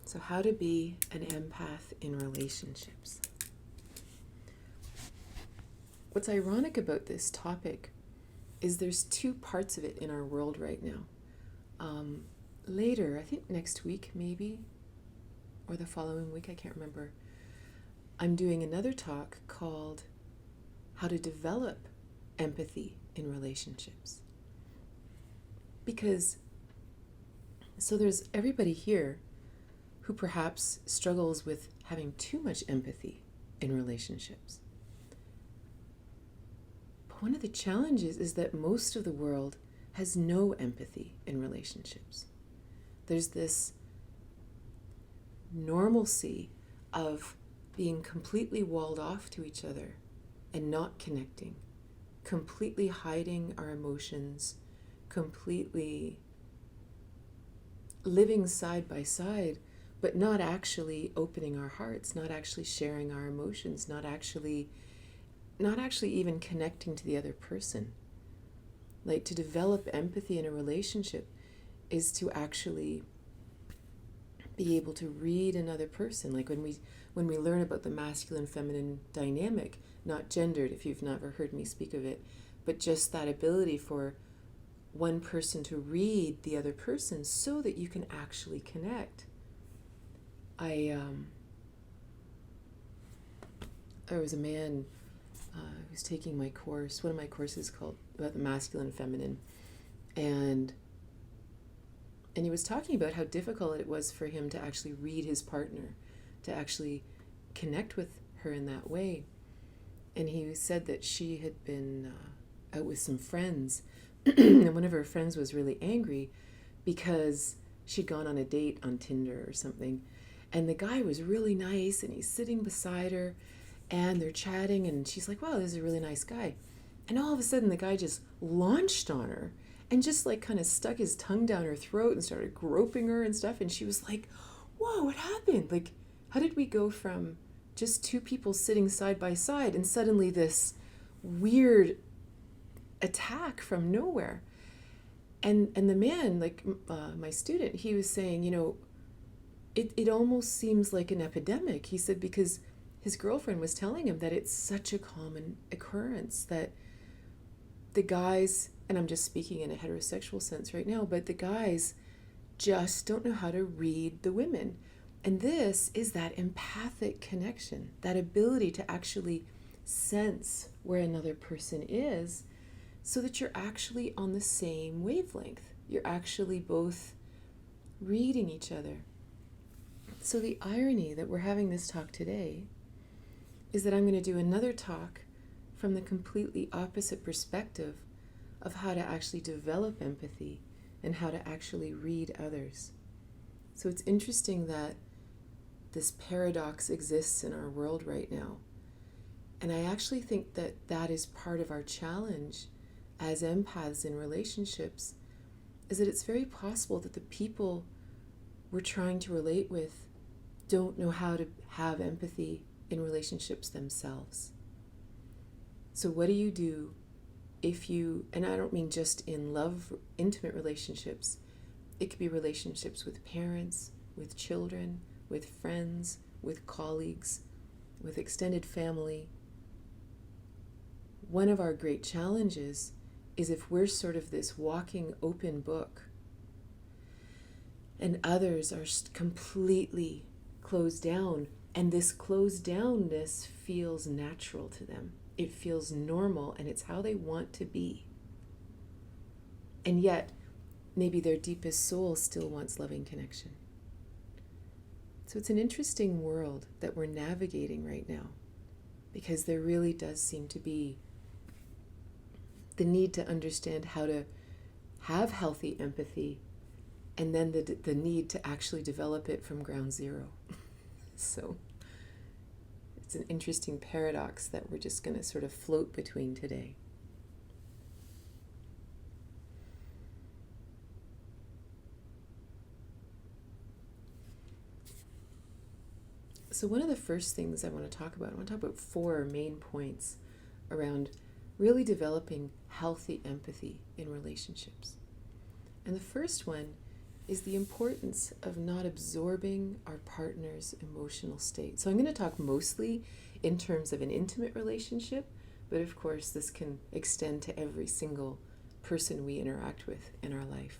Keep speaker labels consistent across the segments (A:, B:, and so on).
A: So how to be an empath in relationships. What's ironic about this topic is there's two parts of it in our world right now. Later, I think next week maybe, or the following week, I can't remember, I'm doing another talk called How to Develop Empathy in Relationships. Because, so there's everybody here who perhaps struggles with having too much empathy in relationships. But one of the challenges is that most of the world has no empathy in relationships. There's this normalcy of being completely walled off to each other and not connecting, completely hiding our emotions, completely living side by side, but not actually opening our hearts, not actually sharing our emotions, not actually even connecting to the other person. Like, to develop empathy in a relationship is to actually be able to read another person. Like when we learn about the masculine feminine dynamic, not gendered if you've never heard me speak of it, but just that ability for one person to read the other person so that you can actually connect. There was a man who was taking my course, one of my courses called about the masculine and feminine, and he was talking about how difficult it was for him to actually read his partner, to actually connect with her in that way. And he said that she had been out with some friends, and one of her friends was really angry because she'd gone on a date on Tinder or something. And the guy was really nice, and he's sitting beside her, and they're chatting, and she's like, wow, this is a really nice guy. And all of a sudden, the guy just launched on her and just like kind of stuck his tongue down her throat and started groping her and stuff. And she was like, whoa, what happened? Like, how did we go from just two people sitting side by side and suddenly this weird attack from nowhere? And the man, like my student, he was saying, it almost seems like an epidemic. He said because his girlfriend was telling him that it's such a common occurrence that the guys, and I'm just speaking in a heterosexual sense right now, but the guys just don't know how to read the women. And this is that empathic connection, that ability to actually sense where another person is so that you're actually on the same wavelength. You're actually both reading each other. So the irony that we're having this talk today is that I'm going to do another talk from the completely opposite perspective of how to actually develop empathy and how to actually read others. So it's interesting that this paradox exists in our world right now. And I actually think that that is part of our challenge as empaths in relationships, is that it's very possible that the people we're trying to relate with don't know how to have empathy in relationships themselves. So what do you do if you, and I don't mean just in love, intimate relationships, it could be relationships with parents, with children, with friends, with colleagues, with extended family. One of our great challenges is if we're sort of this walking open book and others are completely closed down, and this closed downness feels natural to them. It feels normal, and it's how they want to be. And yet, maybe their deepest soul still wants loving connection. So it's an interesting world that we're navigating right now, because there really does seem to be the need to understand how to have healthy empathy, and then the need to actually develop it from ground zero. So it's an interesting paradox that we're just going to sort of float between today. So one of the first things I want to talk about 4 main points around really developing healthy empathy in relationships. And the first one is the importance of not absorbing our partner's emotional state. So I'm going to talk mostly in terms of an intimate relationship, but of course this can extend to every single person we interact with in our life.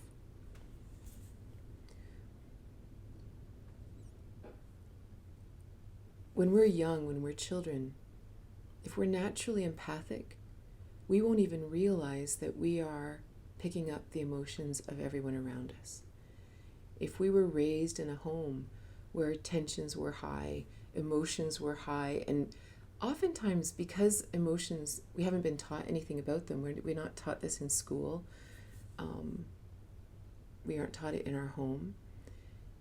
A: When we're young, when we're children, if we're naturally empathic, we won't even realize that we are picking up the emotions of everyone around us. If we were raised in a home where tensions were high, emotions were high, and oftentimes because emotions, we haven't been taught anything about them. We're not taught this in school. We aren't taught it in our home.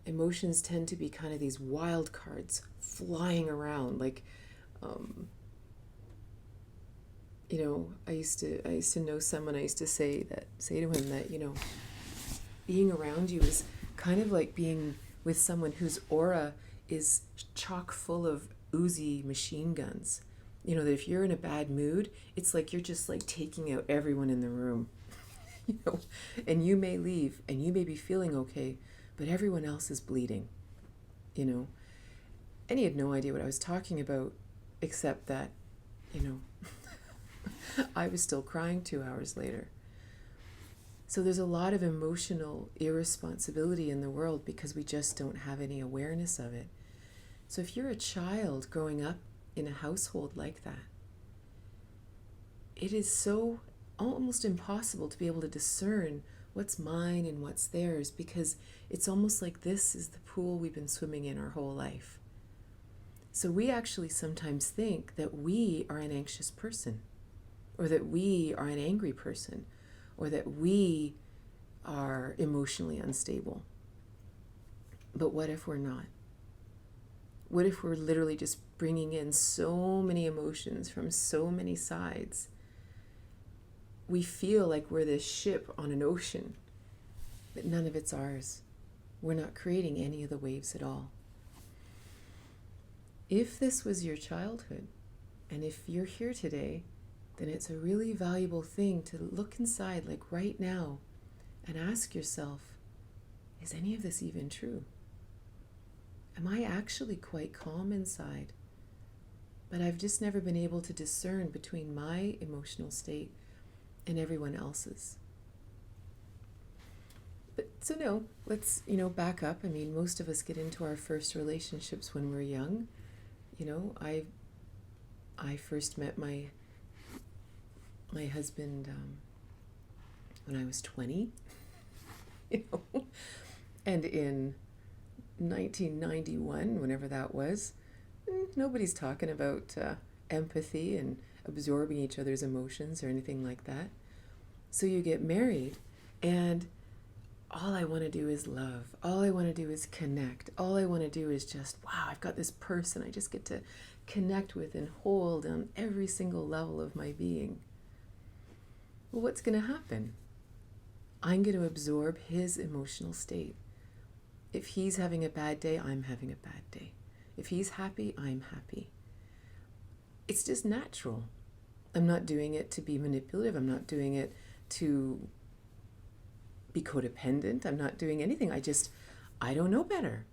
A: Emotions tend to be kind of these wild cards flying around. Like, I used to know someone. I used to say to him that being around you is kind of like being with someone whose aura is chock full of Uzi machine guns. That if you're in a bad mood, it's like you're just like taking out everyone in the room. And you may leave and you may be feeling okay, but everyone else is bleeding. And he had no idea what I was talking about, except that, I was still crying 2 hours later. So there's a lot of emotional irresponsibility in the world because we just don't have any awareness of it. So if you're a child growing up in a household like that, it is so almost impossible to be able to discern what's mine and what's theirs, because it's almost like this is the pool we've been swimming in our whole life. So we actually sometimes think that we are an anxious person, or that we are an angry person, or that we are emotionally unstable. But what if we're not? What if we're literally just bringing in so many emotions from so many sides? We feel like we're this ship on an ocean, but none of it's ours. We're not creating any of the waves at all. If this was your childhood, and if you're here today, then it's a really valuable thing to look inside, like right now, and ask yourself, is any of this even true? Am I actually quite calm inside? But I've just never been able to discern between my emotional state and everyone else's. But so no, let's, back up. I mean, most of us get into our first relationships when we're young. I first met my husband when I was 20, and in 1991, whenever that was, nobody's talking about empathy and absorbing each other's emotions or anything like that. So you get married, and all I want to do is love. All I want to do is connect. All I want to do is just, wow, I've got this person I just get to connect with and hold on every single level of my being. Well, what's going to happen? I'm going to absorb his emotional state. If he's having a bad day, I'm having a bad day. If he's happy, I'm happy. It's just natural. I'm not doing it to be manipulative. I'm not doing it to be codependent. I'm not doing anything. I don't know better.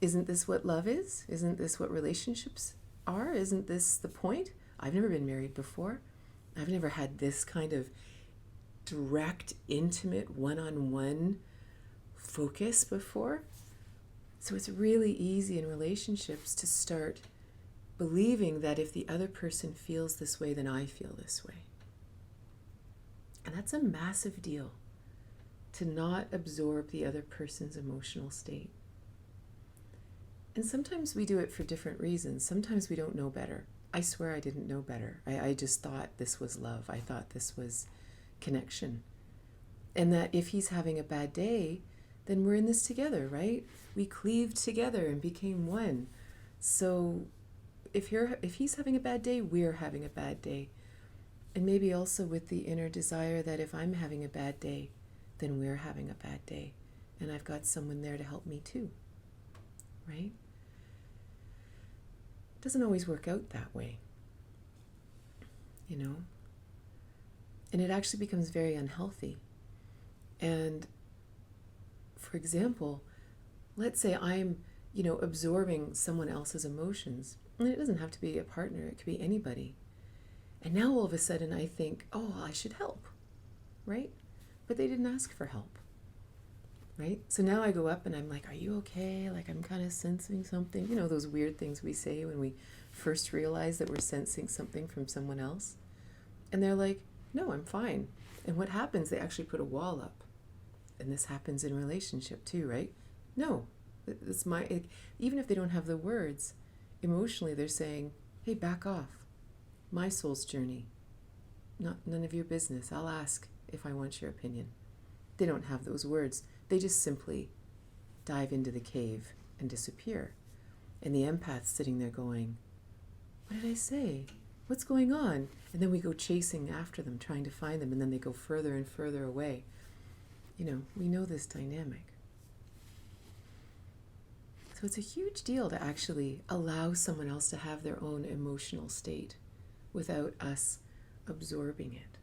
A: Isn't this what love is? Isn't this what relationships are? Isn't this the point? I've never been married before. I've never had this kind of direct, intimate, one-on-one focus before. So it's really easy in relationships to start believing that if the other person feels this way, then I feel this way. And that's a massive deal, to not absorb the other person's emotional state. And sometimes we do it for different reasons. Sometimes we don't know better. I swear I didn't know better. I just thought this was love. I thought this was connection. And that if he's having a bad day, then we're in this together, right? We cleaved together and became one. So if he's having a bad day, we're having a bad day. And maybe also with the inner desire that if I'm having a bad day, then we're having a bad day. And I've got someone there to help me too, right? It doesn't always work out that way, And it actually becomes very unhealthy. And for example, let's say I'm, absorbing someone else's emotions. And it doesn't have to be a partner, it could be anybody. And now all of a sudden I think, oh, I should help, right? But they didn't ask for help, right? So now I go up and I'm like, are you okay? Like, I'm kind of sensing something. Those weird things we say when we first realize that we're sensing something from someone else. And they're like, no, I'm fine. And what happens, they actually put a wall up. And this happens in relationship too, right? No, it's even if they don't have the words, emotionally they're saying, hey, back off. My soul's journey. None of your business. I'll ask if I want your opinion. They don't have those words. They just simply dive into the cave and disappear. And the empath's sitting there going, what did I say? What's going on? And then we go chasing after them, trying to find them, and then they go further and further away. We know this dynamic. So it's a huge deal to actually allow someone else to have their own emotional state without us absorbing it.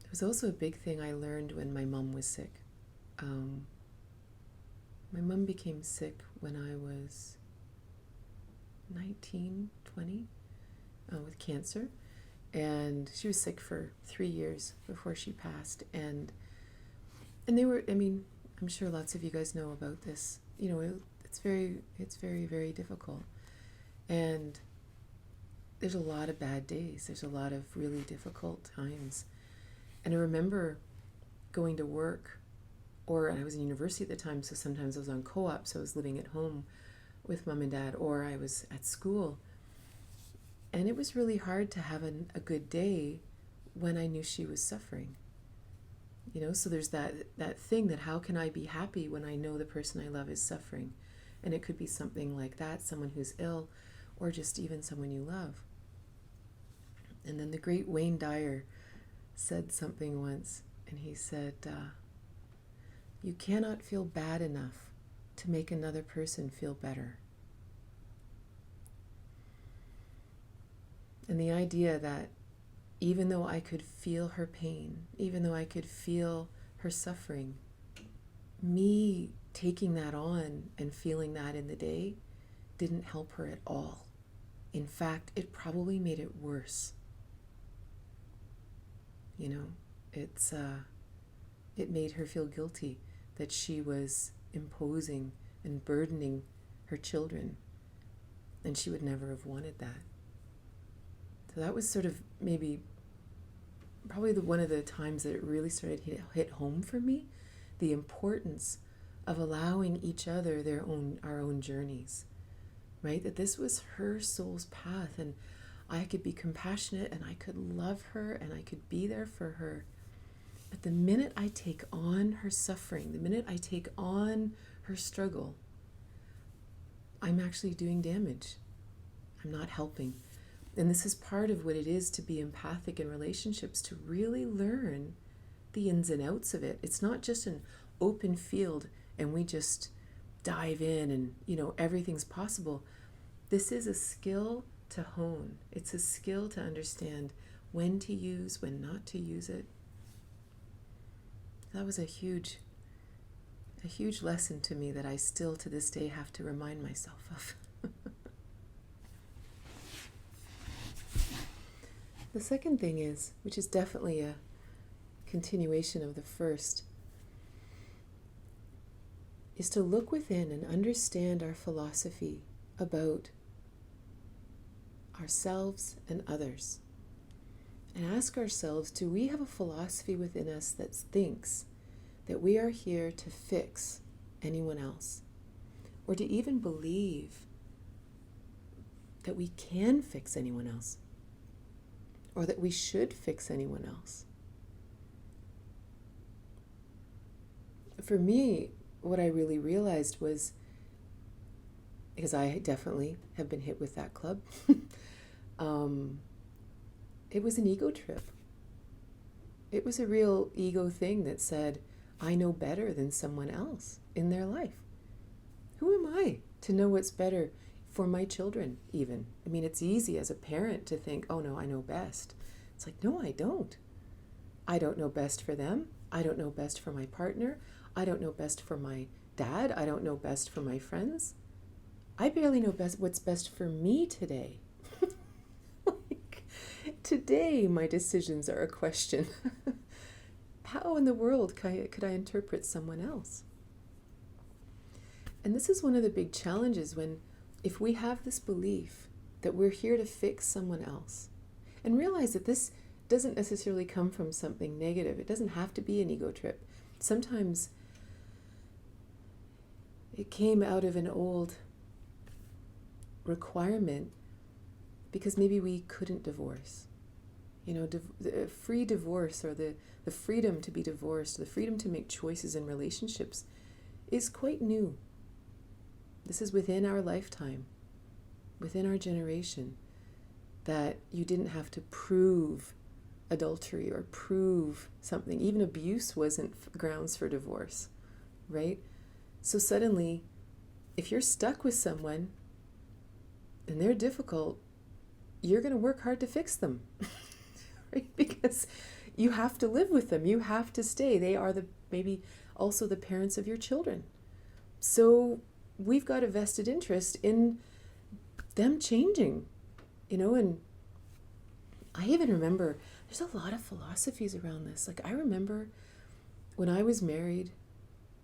A: It was also a big thing I learned when my mom was sick. My mom became sick when I was 19, 20, with cancer. And she was sick for 3 years before she passed. And they were, I'm sure lots of you guys know about this. It's very, very difficult. And there's a lot of bad days. There's a lot of really difficult times. And I remember going to work, or I was in university at the time, so sometimes I was on co-op, so I was living at home with mom and dad, or I was at school. And it was really hard to have a good day when I knew she was suffering. So there's that thing that how can I be happy when I know the person I love is suffering? And it could be something like that, someone who's ill, or just even someone you love. And then the great Wayne Dyer said something once, and he said, you cannot feel bad enough to make another person feel better. And the idea that even though I could feel her pain, even though I could feel her suffering, me taking that on and feeling that in the day didn't help her at all. In fact, it probably made it worse. It made her feel guilty that she was imposing and burdening her children, and she would never have wanted that. So that was sort of probably one of the times that it really started to hit home for me, the importance of allowing each other our own journeys, right? That this was her soul's path, and I could be compassionate and I could love her and I could be there for her. But the minute I take on her suffering, the minute I take on her struggle, I'm actually doing damage. I'm not helping. And this is part of what it is to be empathic in relationships, to really learn the ins and outs of it. It's not just an open field and we just dive in and, everything's possible. This is a skill to hone. It's a skill to understand when to use, when not to use it. That was a huge lesson to me that I still to this day have to remind myself of. The second thing is, which is definitely a continuation of the first, is to look within and understand our philosophy about ourselves and others. And ask ourselves, do we have a philosophy within us that thinks that we are here to fix anyone else? Or to even believe that we can fix anyone else? Or that we should fix anyone else? For me, what I really realized was, because I definitely have been hit with that club, it was an ego trip. It was a real ego thing that said, I know better than someone else in their life. Who am I to know what's better for my children even? It's easy as a parent to think, oh no, I know best. It's like, no, I don't. I don't know best for them. I don't know best for my partner. I don't know best for my dad. I don't know best for my friends. I barely know what's best for me today. Like, today, my decisions are a question. How in the world could I interpret someone else? And this is one of the big challenges if we have this belief that we're here to fix someone else, and realize that this doesn't necessarily come from something negative. It doesn't have to be an ego trip. Sometimes it came out of an old requirement because maybe we couldn't divorce. Free divorce, or the freedom to be divorced, the freedom to make choices in relationships is quite new. This is within our lifetime, within our generation, that you didn't have to prove adultery or prove something. Even abuse wasn't grounds for divorce, right? So suddenly, if you're stuck with someone and they're difficult, you're going to work hard to fix them, right? Because you have to live with them. You have to stay. They are maybe also the parents of your children. So we've got a vested interest in them changing, and I even remember there's a lot of philosophies around this. Like, I remember when I was married,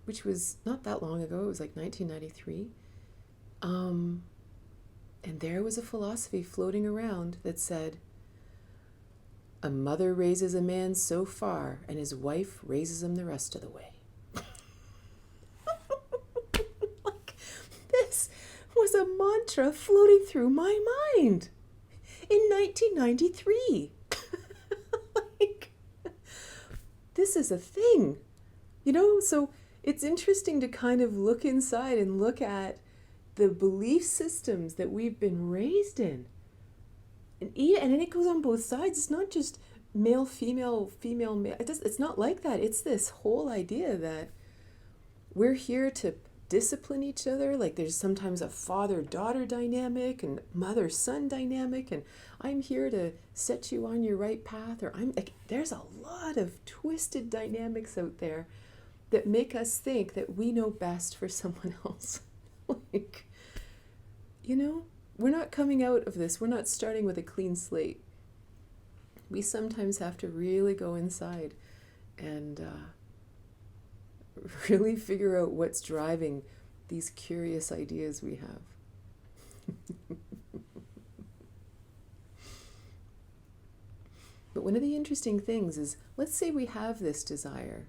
A: which was not that long ago, it was like 1993, and there was a philosophy floating around that said, a mother raises a man so far and his wife raises him the rest of the way. Like, this was a mantra floating through my mind in 1993. Like, this is a thing, so it's interesting to kind of look inside and look at the belief systems that we've been raised in. And it goes on both sides. It's not just male, female, female, male. It's not like that. It's this whole idea that we're here to discipline each other. Like, there's sometimes a father-daughter dynamic and mother-son dynamic, and I'm here to set you on your right path, or there's a lot of twisted dynamics out there that make us think that we know best for someone else. Like, we're not coming out of this. We're not starting with a clean slate. We sometimes have to really go inside and really figure out what's driving these curious ideas we have. But one of the interesting things is, let's say we have this desire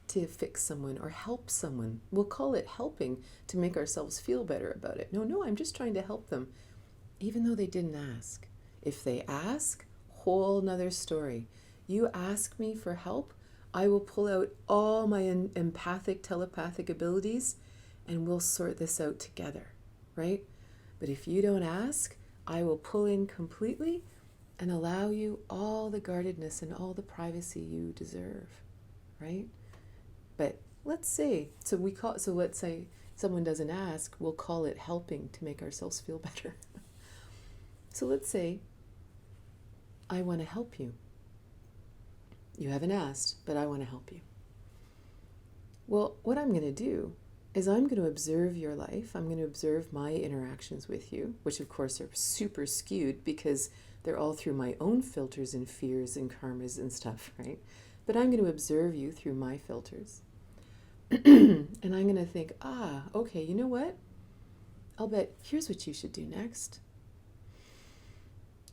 A: to fix someone or help someone. We'll call it helping to make ourselves feel better about it. No, I'm just trying to help them, even though they didn't ask. If they ask, whole nother story. You ask me for help, I will pull out all my empathic, telepathic abilities, and we'll sort this out together, right? But if you don't ask, I will pull in completely and allow you all the guardedness and all the privacy you deserve, right? But let's say someone doesn't ask, we'll call it helping to make ourselves feel better. So let's say I want to help you. You haven't asked, but I want to help you. Well, what I'm going to do is I'm going to observe your life. I'm going to observe my interactions with you, which of course are super skewed because they're all through my own filters and fears and karmas and stuff, right? But I'm going to observe you through my filters. And I'm going to think, okay, you know what? I'll bet here's what you should do next.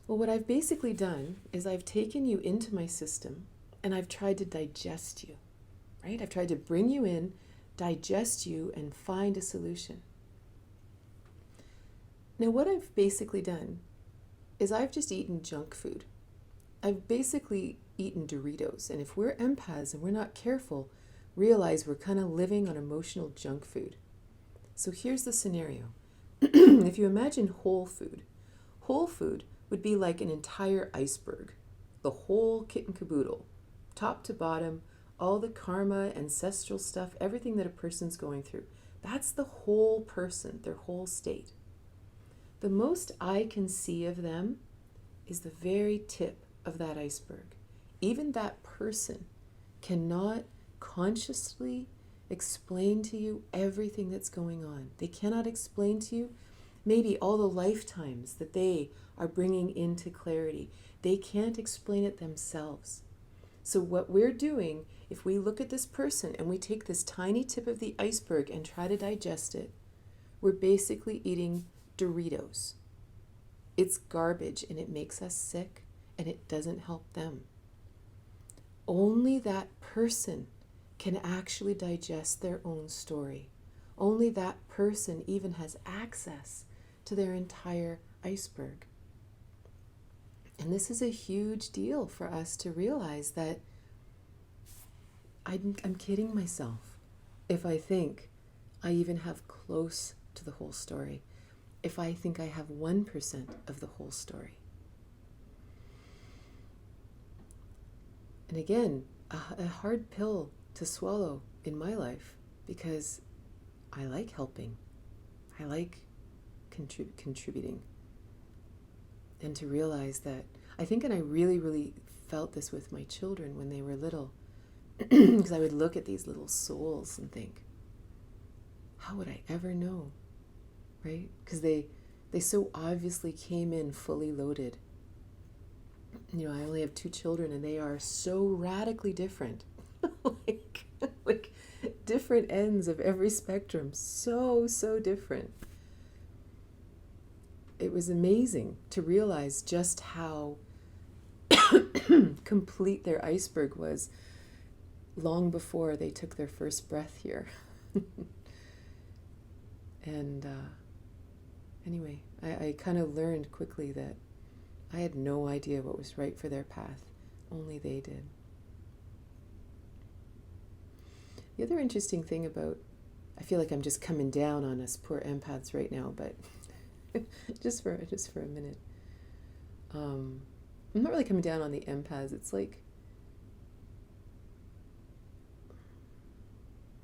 A: Well, what I've basically done is I've taken you into my system and I've tried to digest you, right? I've tried to bring you in, digest you, and find a solution. Now, what I've basically done is I've just eaten junk food. I've basically eaten Doritos. And if we're empaths and we're not careful, realize we're kind of living on emotional junk food. So here's the scenario. If you imagine whole food would be like an entire iceberg, the whole kit and caboodle, top to bottom, all the karma, ancestral stuff, everything that a person's going through. That's the whole person, their whole state. The most I can see of them is the very tip of that iceberg. even that person cannot consciously explain to you everything that's going on. They cannot explain to you maybe all the lifetimes that they are bringing into clarity. They can't explain it themselves. So what we're doing, if we look at this person and we take this tiny tip of the iceberg and try to digest it, we're basically eating Doritos. It's garbage and it makes us sick and it doesn't help them. Only that person can actually digest their own story. Only that person even has access to their entire iceberg. And this is a huge deal for us to realize that I'm kidding myself if I think I even have close to the whole story, if I think I have 1% of the whole story. And again, a hard pill to swallow in my life, because I like helping. I like contributing. And to realize that, I think, and I really, really felt this with my children when they were little, because I would look at these little souls and think, how would I ever know, right? Because they so obviously came in fully loaded. You know, I only have 2 children and they are so radically different. like different ends of every spectrum. So different. It was amazing to realize just how complete their iceberg was long before they took their first breath here. And anyway, I kind of learned quickly that I had no idea what was right for their path. Only they did. The other interesting thing about, I feel like I'm just coming down on us poor empaths right now, but just for a minute. I'm not really coming down on the empaths. It's like,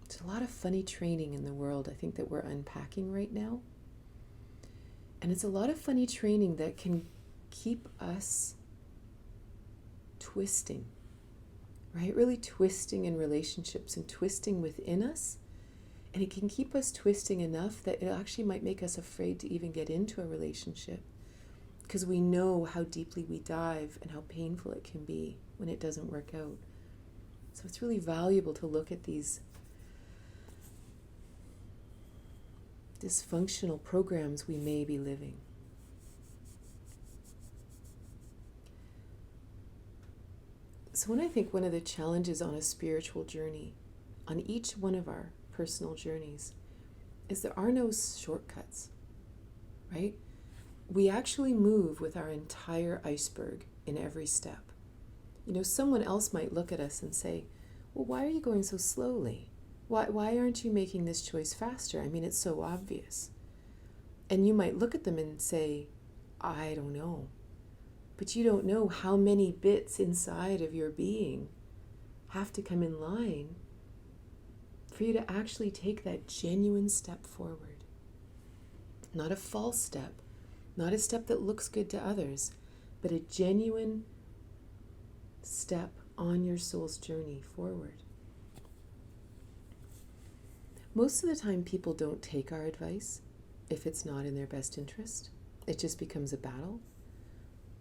A: there's a lot of funny training in the world, I think, that we're unpacking right now. And it's a lot of funny training that can keep us twisting, right? Really twisting in relationships and twisting within us. And it can keep us twisting enough that it actually might make us afraid to even get into a relationship, because we know how deeply we dive and how painful it can be when it doesn't work out. So it's really valuable to look at these dysfunctional programs we may be living. So when I think one of the challenges on a spiritual journey, on each one of our personal journeys, is there are no shortcuts, right? We actually move with our entire iceberg in every step. You know, someone else might look at us and say, well, why are you going so slowly? Why aren't you making this choice faster? I mean, it's so obvious. And you might look at them and say, I don't know. But you don't know how many bits inside of your being have to come in line for you to actually take that genuine step forward. Not a false step, not a step that looks good to others, but a genuine step on your soul's journey forward. Most of the time, people don't take our advice if it's not in their best interest. It just becomes a battle.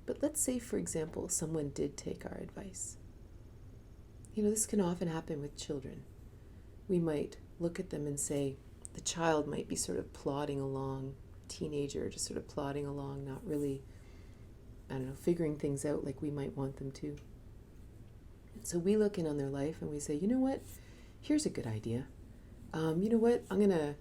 A: But let's say, for example, someone did take our advice. You know, this can often happen with children. We might look at them and say, the child might be sort of plodding along, teenager just sort of plodding along, not really, figuring things out like we might want them to. So we look in on their life and we say, you know what, here's a good idea. You know what, I'm going to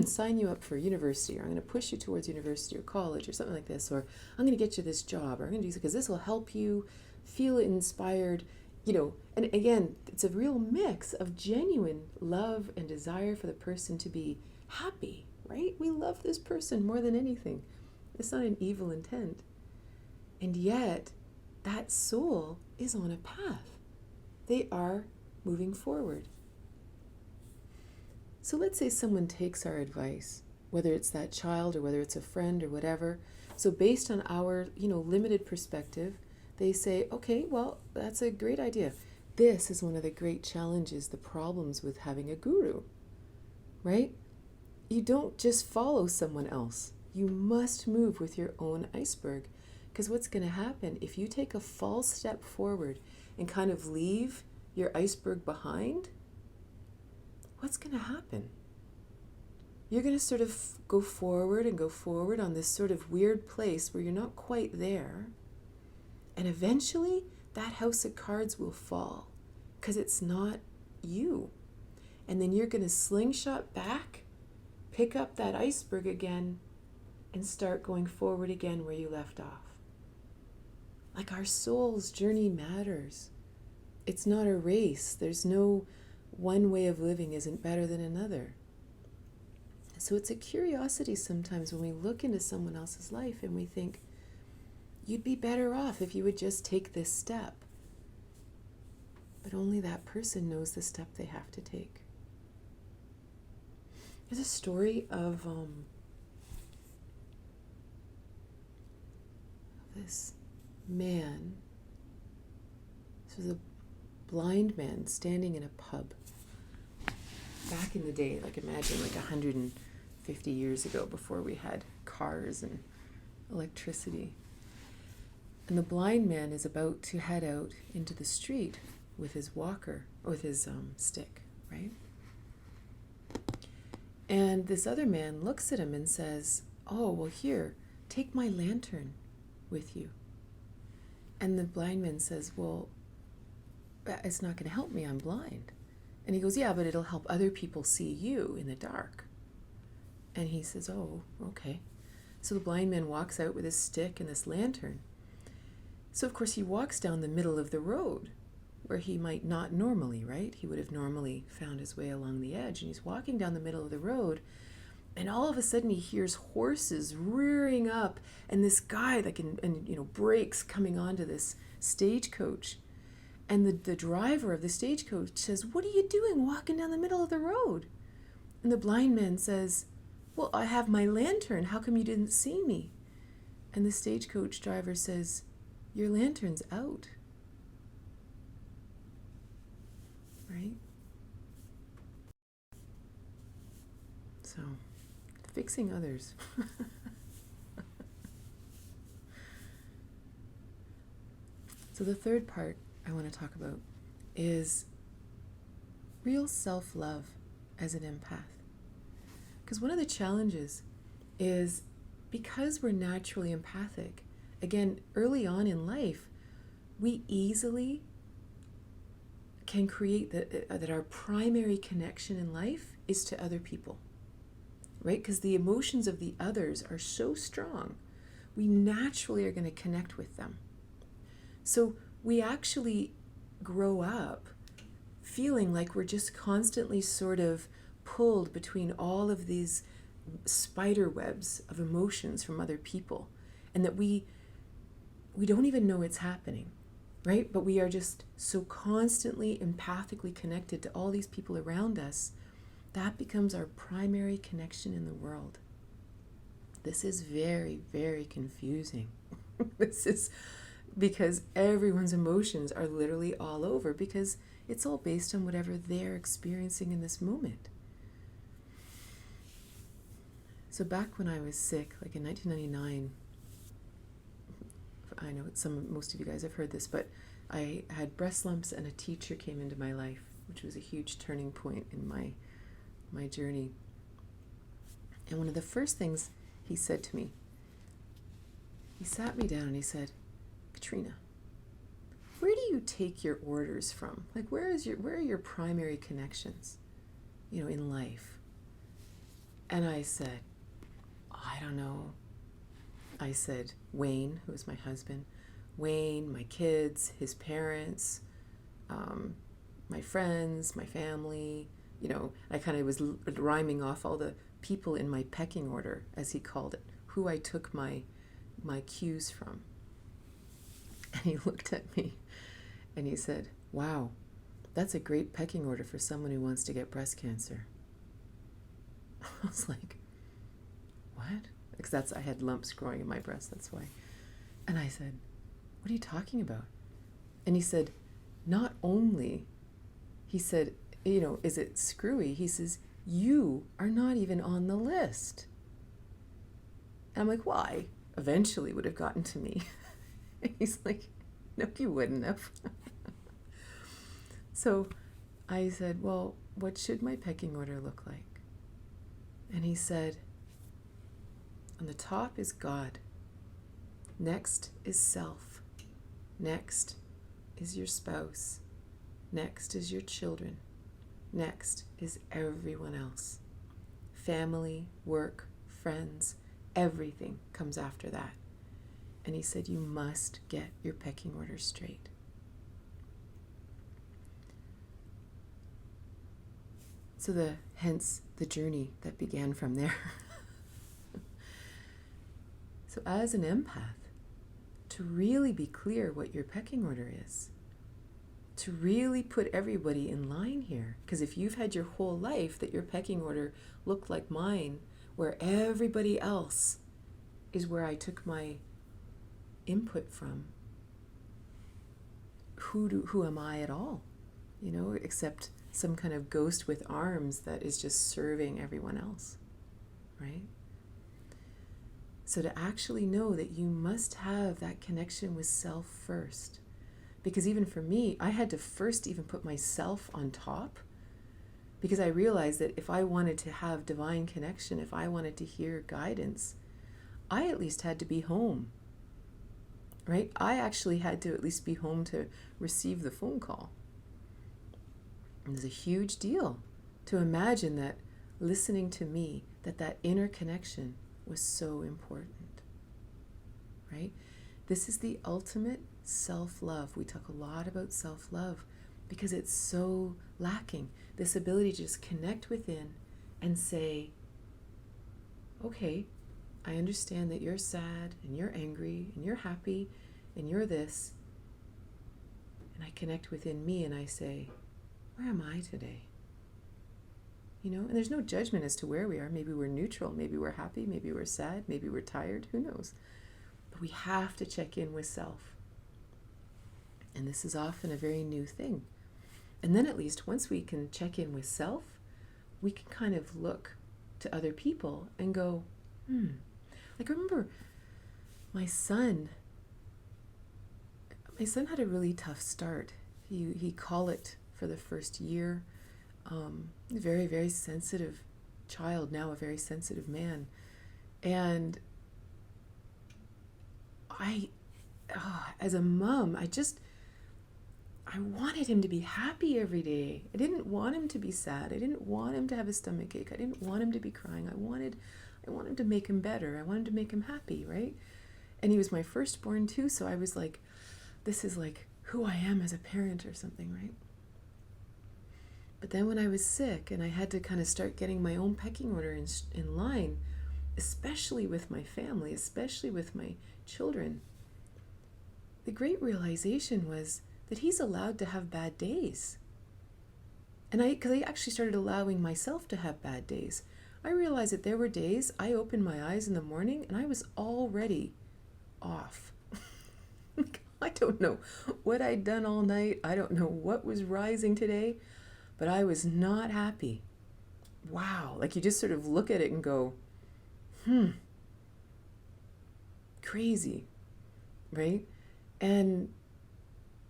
A: sign you up for university, or I'm going to push you towards university or college or something like this, or I'm going to get you this job, or I'm going to do this because this will help you feel inspired, you know. And again, it's a real mix of genuine love and desire for the person to be happy, right? We love this person more than anything. It's not an evil intent. And yet, that soul is on a path. They are moving forward. So let's say someone takes our advice, whether it's that child or whether it's a friend or whatever. So based on our, limited perspective, they say, okay, well, that's a great idea. This is one of the great challenges, the problems with having a guru, right? You don't just follow someone else. You must move with your own iceberg. Because what's going to happen if you take a false step forward and kind of leave your iceberg behind? What's going to happen? You're going to sort of go forward and go forward on this sort of weird place where you're not quite there. And eventually, that house of cards will fall because it's not you. And then you're going to slingshot back, pick up that iceberg again, and start going forward again where you left off. Like our soul's journey matters. It's not a race. There's no one way of living isn't better than another. So it's a curiosity sometimes when we look into someone else's life and we think, you'd be better off if you would just take this step. But only that person knows the step they have to take. There's a story of this man. This was a blind man standing in a pub. Back in the day, like imagine like 150 years ago, before we had cars and electricity. And the blind man is about to head out into the street with his walker, with his stick, right? And this other man looks at him and says, oh, well, here, take my lantern with you. And the blind man says, well, it's not going to help me, I'm blind. And he goes, yeah, but it'll help other people see you in the dark. And he says, oh, okay. So the blind man walks out with his stick and this lantern. So, of course, he walks down the middle of the road where he might not normally, right? He would have normally found his way along the edge. And he's walking down the middle of the road. And all of a sudden he hears horses rearing up and this guy that brakes coming onto this stagecoach. And the driver of the stagecoach says, what are you doing walking down the middle of the road? And the blind man says, well, I have my lantern. How come you didn't see me? And the stagecoach driver says, your lantern's out. Right? So, fixing others. So the third part I want to talk about is real self-love as an empath. Because one of the challenges is because we're naturally empathic, again, early on in life, we easily can create that our primary connection in life is to other people, right? Because the emotions of the others are so strong, we naturally are going to connect with them. So we actually grow up feeling like we're just constantly sort of pulled between all of these spider webs of emotions from other people, and that we don't even know it's happening, right? But we are just so constantly empathically connected to all these people around us. That becomes our primary connection in the world. This is very, very confusing. This is because everyone's emotions are literally all over, because it's all based on whatever they're experiencing in this moment. So back when I was sick, like in 1999, I know most of you guys have heard this, but I had breast lumps and a teacher came into my life, which was a huge turning point in my journey. And one of the first things he said to me, he sat me down and he said, Katrina, where do you take your orders from? Like, where are your primary connections, in life? And I said, I don't know. I said, Wayne, who was my husband, Wayne, my kids, his parents, my friends, my family, I kind of was rhyming off all the people in my pecking order, as he called it, who I took my cues from. And he looked at me and he said, wow, that's a great pecking order for someone who wants to get breast cancer. I was like, what? Because I had lumps growing in my breast, that's why. And I said, What are you talking about? And he said, not only, he said, is it screwy? He says, you are not even on the list. And I'm like, why? Eventually would have gotten to me. And he's like, no, you wouldn't have. So I said, well, what should my pecking order look like? And he said, on the top is God. Next is self. Next is your spouse. Next is your children. Next is everyone else. Family, work, friends, everything comes after that. And he said, you must get your pecking order straight. So hence the journey that began from there. So as an empath, to really be clear what your pecking order is, to really put everybody in line here, because if you've had your whole life that your pecking order looked like mine, where everybody else is where I took my input from, who am I at all? Except some kind of ghost with arms that is just serving everyone else, right? So to actually know that you must have that connection with self first. Because even for me, I had to first even put myself on top, because I realized that if I wanted to have divine connection, if I wanted to hear guidance, I at least had to be home, right? I actually had to at least be home to receive the phone call. And it's a huge deal to imagine that listening to me, that inner connection was so important, right? This is the ultimate self-love. We talk a lot about self-love because it's so lacking. This ability to just connect within and say, okay, I understand that you're sad and you're angry and you're happy and you're this. And I connect within me and I say, where am I today? And there's no judgment as to where we are. Maybe we're neutral, maybe we're happy, maybe we're sad, maybe we're tired, who knows? But we have to check in with self. And this is often a very new thing. And then at least once we can check in with self, we can kind of look to other people and go, Like I remember my son had a really tough start. He colicked for the first year. Very, very sensitive child, now a very sensitive man. And as a mom, I wanted him to be happy every day. I didn't want him to be sad. I didn't want him to have a stomach ache. I didn't want him to be crying. I wanted to make him better. I wanted to make him happy, right? And he was my firstborn too, so I was like, this is like who I am as a parent or something, right? But then when I was sick and I had to kind of start getting my own pecking order in line, especially with my family, especially with my children, the great realization was that he's allowed to have bad days. And because I actually started allowing myself to have bad days. I realized that there were days I opened my eyes in the morning and I was already off. I don't know what I'd done all night. I don't know what was rising today. But I was not happy. Wow. Like you just sort of look at it and go, crazy, right? And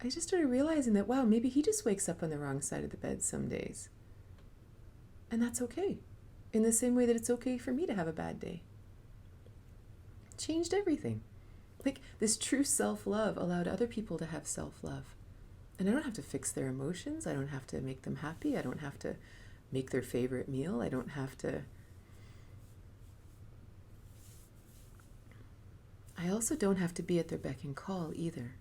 A: I just started realizing that, wow, maybe he just wakes up on the wrong side of the bed some days. And that's okay. In the same way that it's okay for me to have a bad day. Changed everything. Like this true self-love allowed other people to have self-love. And I don't have to fix their emotions. I don't have to make them happy. I don't have to make their favorite meal. I don't have to... I also don't have to be at their beck and call either.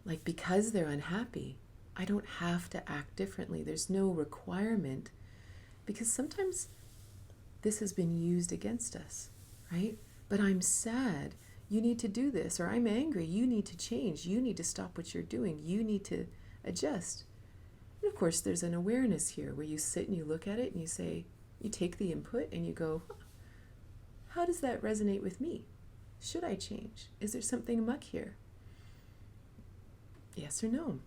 A: Like because they're unhappy, I don't have to act differently. There's no requirement because sometimes this has been used against us, right? But I'm sad. You need to do this, or I'm angry. You need to change. You need to stop what you're doing. You need to adjust. And of course, there's an awareness here where you sit and you look at it and you say, you take the input and you go, how does that resonate with me? Should I change? Is there something amok here? Yes or no?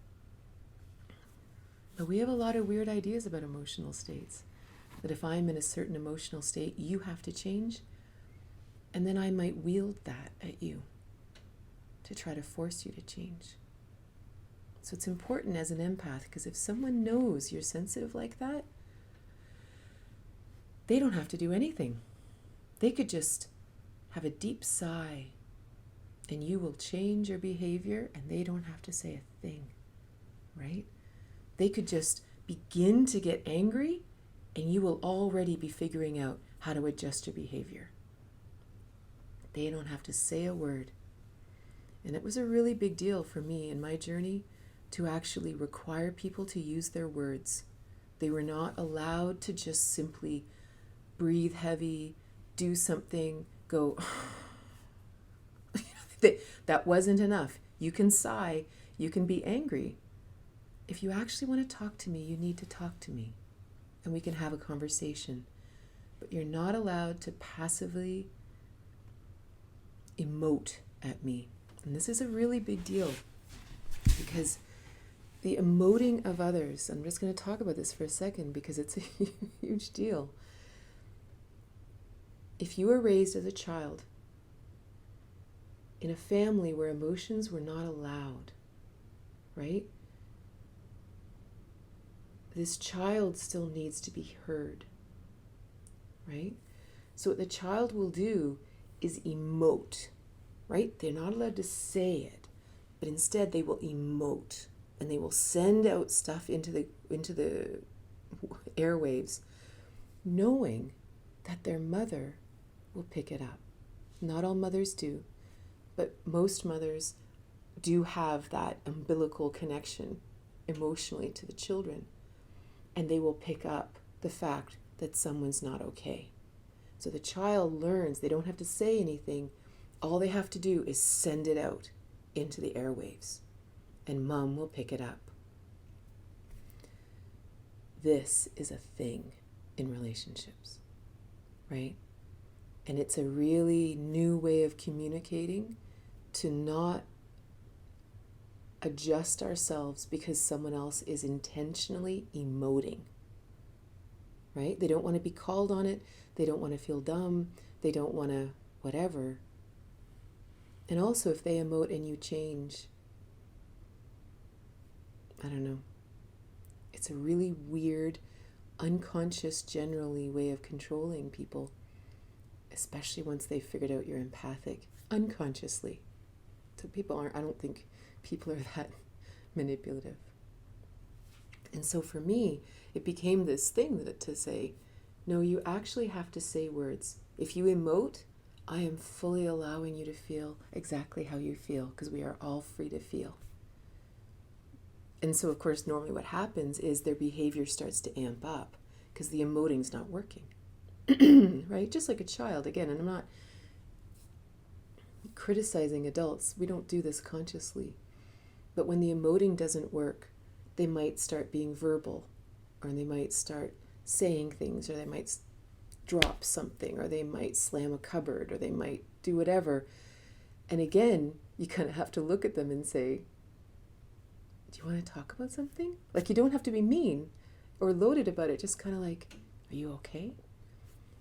A: But we have a lot of weird ideas about emotional states. That if I'm in a certain emotional state, you have to change. And then I might wield that at you to try to force you to change. So it's important as an empath, because if someone knows you're sensitive like that, they don't have to do anything. They could just have a deep sigh and you will change your behavior and they don't have to say a thing, right? They could just begin to get angry and you will already be figuring out how to adjust your behavior. They don't have to say a word. And it was a really big deal for me in my journey to actually require people to use their words. They were not allowed to just simply breathe heavy, do something, go, that wasn't enough. You can sigh, you can be angry. If you actually want to talk to me, you need to talk to me and we can have a conversation. But you're not allowed to passively emote at me. And this is a really big deal because the emoting of others, I'm just going to talk about this for a second because it's a huge deal. If you were raised as a child in a family where emotions were not allowed, right? This child still needs to be heard, right? So what the child will do is emote, right? They're not allowed to say it, but instead they will emote and they will send out stuff into the airwaves, knowing that their mother will pick it up. Not all mothers do, but most mothers do have that umbilical connection emotionally to the children, and they will pick up the fact that someone's not okay. So the child learns they don't have to say anything. All they have to do is send it out into the airwaves, and mom will pick it up. This is a thing in relationships, right? And it's a really new way of communicating, to not adjust ourselves because someone else is intentionally emoting, right? They don't want to be called on it. They don't want to feel dumb. They don't want to whatever. And also if they emote and you change, I don't know. It's a really weird, unconscious, generally way of controlling people, especially once they've figured out you're empathic, unconsciously. So I don't think people are that manipulative. And so for me, it became this thing to say, no, you actually have to say words. If you emote, I am fully allowing you to feel exactly how you feel, because we are all free to feel. And so, of course, normally what happens is their behavior starts to amp up because the emoting's not working, right? Just like a child, again, and I'm not criticizing adults. We don't do this consciously. But when the emoting doesn't work, they might start being verbal, or they might start saying things, or they might drop something, or they might slam a cupboard, or they might do whatever. And again, you kind of have to look at them and say, do you want to talk about something? Like, you don't have to be mean or loaded about it, just kind of like, are you okay?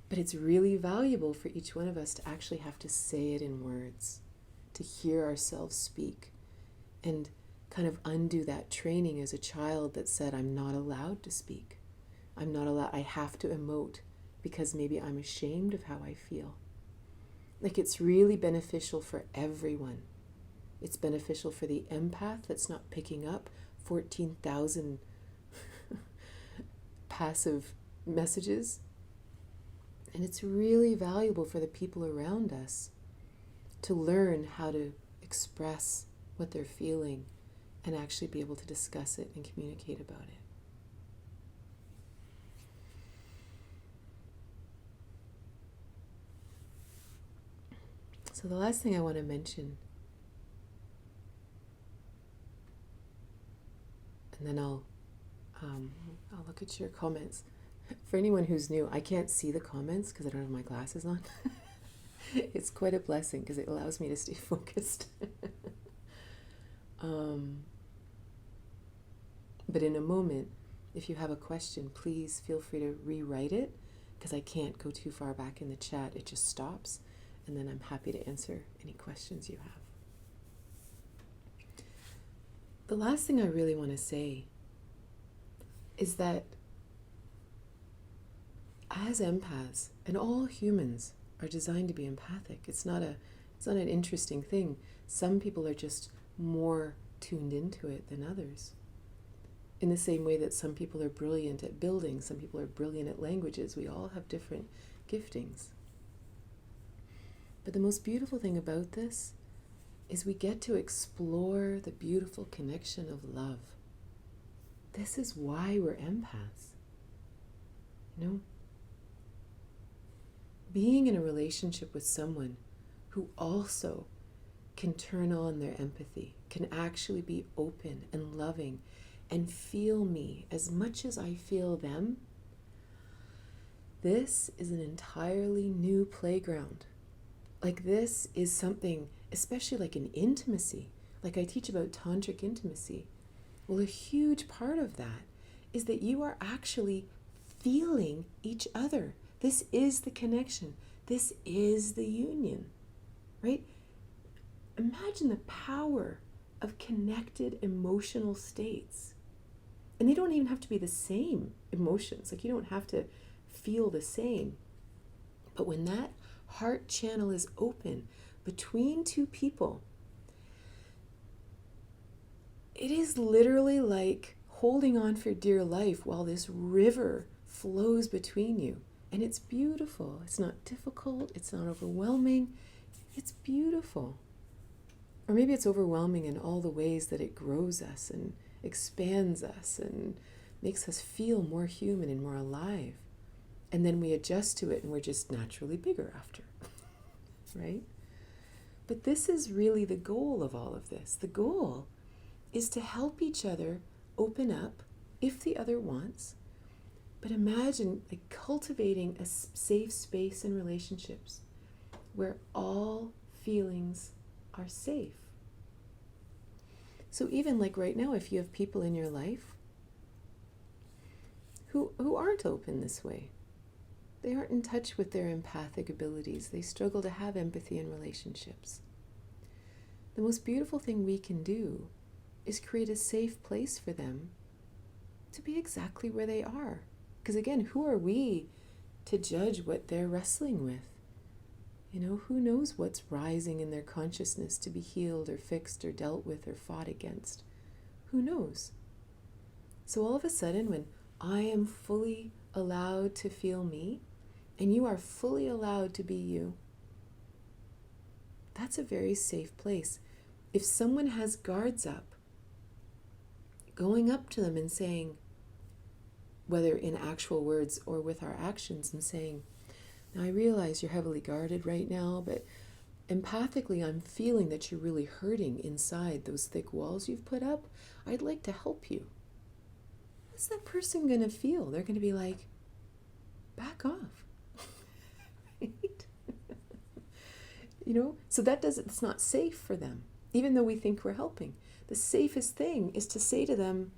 A: But it's really valuable for each one of us to actually have to say it in words, to hear ourselves speak, and kind of undo that training as a child that said, I'm not allowed to speak. I'm not allowed, I have to emote because maybe I'm ashamed of how I feel. Like, it's really beneficial for everyone. It's beneficial for the empath that's not picking up 14,000 passive messages. And it's really valuable for the people around us to learn how to express what they're feeling and actually be able to discuss it and communicate about it. So the last thing I want to mention, and then I'll look at your comments. For anyone who's new, I can't see the comments because I don't have my glasses on. It's quite a blessing because it allows me to stay focused. But in a moment, if you have a question, please feel free to rewrite it, because I can't go too far back in the chat. It just stops, and then I'm happy to answer any questions you have. The last thing I really want to say is that as empaths, and all humans are designed to be empathic. It's not an interesting thing. Some people are just more tuned into it than others. In the same way that some people are brilliant at building, some people are brilliant at languages. We all have different giftings. But the most beautiful thing about this is we get to explore the beautiful connection of love. This is why we're empaths. You know? Being in a relationship with someone who also can turn on their empathy, can actually be open and loving and feel me as much as I feel them, this is an entirely new playground. Like, this is something, especially like in intimacy, like I teach about Tantric intimacy. Well, a huge part of that is that you are actually feeling each other. This is the connection. This is the union, right? Imagine the power of connected emotional states. And they don't even have to be the same emotions. Like, you don't have to feel the same. But when that heart channel is open between two people, it is literally like holding on for dear life while this river flows between you. And it's beautiful. It's not difficult. It's not overwhelming. It's beautiful. Or maybe it's overwhelming in all the ways that it grows us and expands us and makes us feel more human and more alive. And then we adjust to it and we're just naturally bigger after, right? But this is really the goal of all of this. The goal is to help each other open up if the other wants. But imagine like cultivating a safe space in relationships where all feelings are safe. So even like right now, if you have people in your life who aren't open this way, they aren't in touch with their empathic abilities, they struggle to have empathy in relationships, the most beautiful thing we can do is create a safe place for them to be exactly where they are. Because again, who are we to judge what they're wrestling with? You know, who knows what's rising in their consciousness to be healed or fixed or dealt with or fought against? Who knows? So all of a sudden, when I am fully allowed to feel me, and you are fully allowed to be you, that's a very safe place. If someone has guards up, going up to them and saying, whether in actual words or with our actions, and saying, now I realize you're heavily guarded right now, but empathically I'm feeling that you're really hurting inside those thick walls you've put up. I'd like to help you. What's that person going to feel? They're going to be like, back off. Right? You know, so it's not safe for them, even though we think we're helping. The safest thing is to say to them,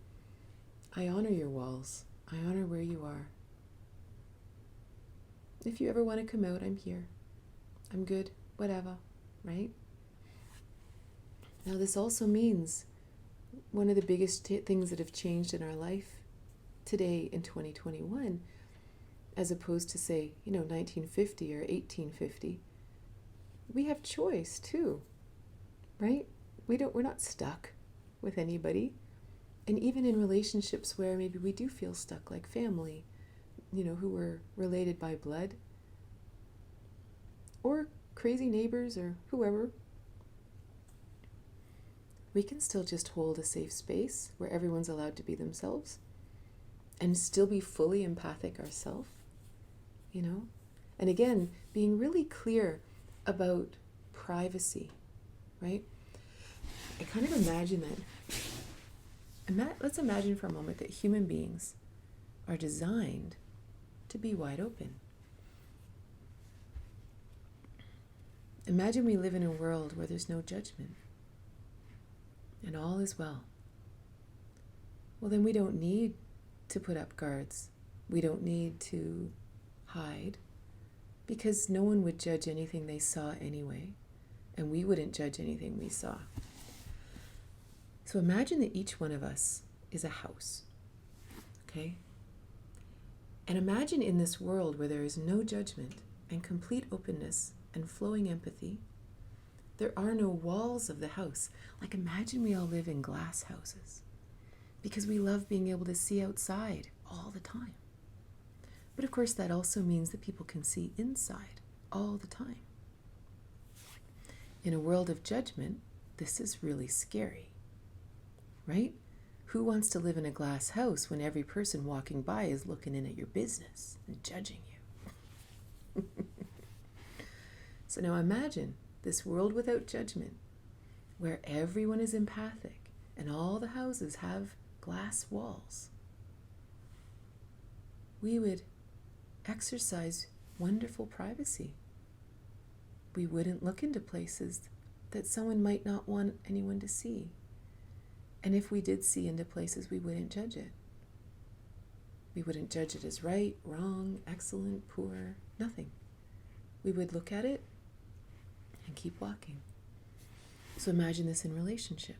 A: I honor your walls. I honor where you are. If you ever want to come out, I'm here. I'm good, whatever, right? Now, this also means one of the biggest things that have changed in our life today in 2021, as opposed to, say, 1950 or 1850, we have choice too, right? We're not stuck with anybody. And even in relationships where maybe we do feel stuck, like family, who were related by blood, or crazy neighbors or whoever, we can still just hold a safe space where everyone's allowed to be themselves and still be fully empathic ourselves, And again, being really clear about privacy, right? I kind of imagine that. Let's imagine for a moment that human beings are designed to be wide open. Imagine we live in a world where there's no judgment and all is well. Well, then we don't need to put up guards. We don't need to hide, because no one would judge anything they saw anyway, and we wouldn't judge anything we saw. So imagine that each one of us is a house, okay? And imagine in this world where there is no judgment and complete openness and flowing empathy, there are no walls of the house. Like, imagine we all live in glass houses because we love being able to see outside all the time. But of course, that also means that people can see inside all the time. In a world of judgment, this is really scary, right? Who wants to live in a glass house when every person walking by is looking in at your business and judging you? So now imagine this world without judgment, where everyone is empathic and all the houses have glass walls. We would exercise wonderful privacy. We wouldn't look into places that someone might not want anyone to see. And if we did see into places, we wouldn't judge it. We wouldn't judge it as right, wrong, excellent, poor, nothing. We would look at it and keep walking. So imagine this in relationship.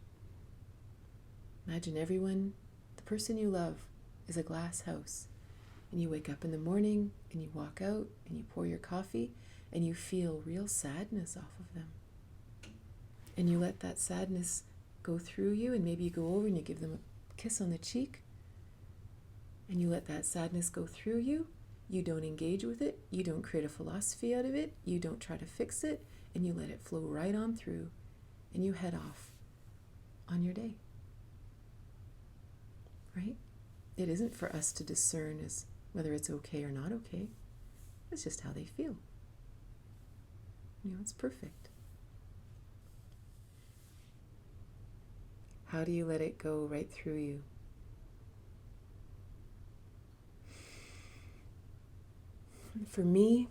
A: Imagine everyone, the person you love, is a glass house. And you wake up in the morning and you walk out and you pour your coffee and you feel real sadness off of them. And you let that sadness go through you, and maybe you go over and you give them a kiss on the cheek. And you let that sadness go through you. You don't engage with it. You don't create a philosophy out of it. You don't try to fix it. And you let it flow right on through. And you head off on your day. Right? It isn't for us to discern as whether it's okay or not okay. It's just how they feel. It's perfect. How do you let it go right through you? For me,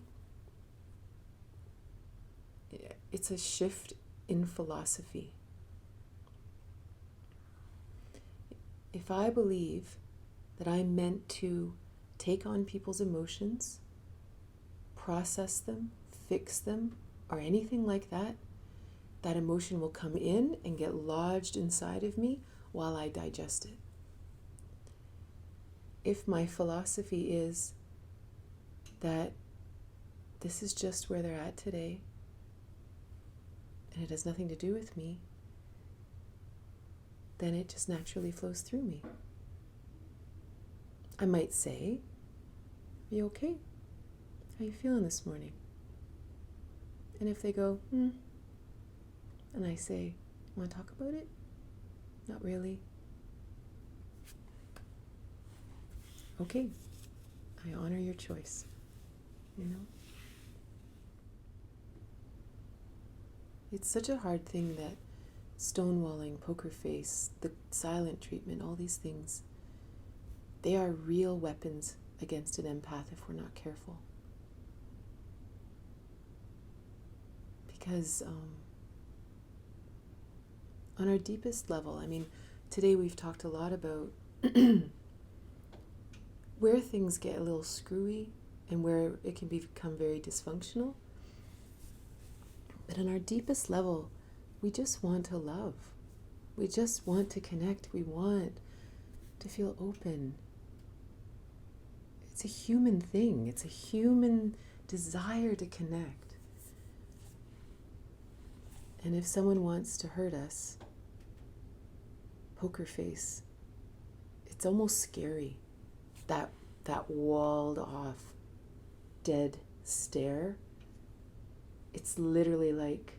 A: it's a shift in philosophy. If I believe that I'm meant to take on people's emotions, process them, fix them, or anything like that, that emotion will come in and get lodged inside of me while I digest it. If my philosophy is that this is just where they're at today, and it has nothing to do with me, then it just naturally flows through me. I might say, "Are you okay? How you feeling this morning?" And if they go, and I say, "Want to talk about it?" "Not really." Okay, I honor your choice, It's such a hard thing that stonewalling, poker face, the silent treatment, all these things, they are real weapons against an empath if we're not careful. Because on our deepest level, today we've talked a lot about where things get a little screwy and where it can become very dysfunctional. But on our deepest level, we just want to love. We just want to connect. We want to feel open. It's a human thing. It's a human desire to connect. And if someone wants to hurt us, poker face, it's almost scary. That walled off, dead stare. It's literally like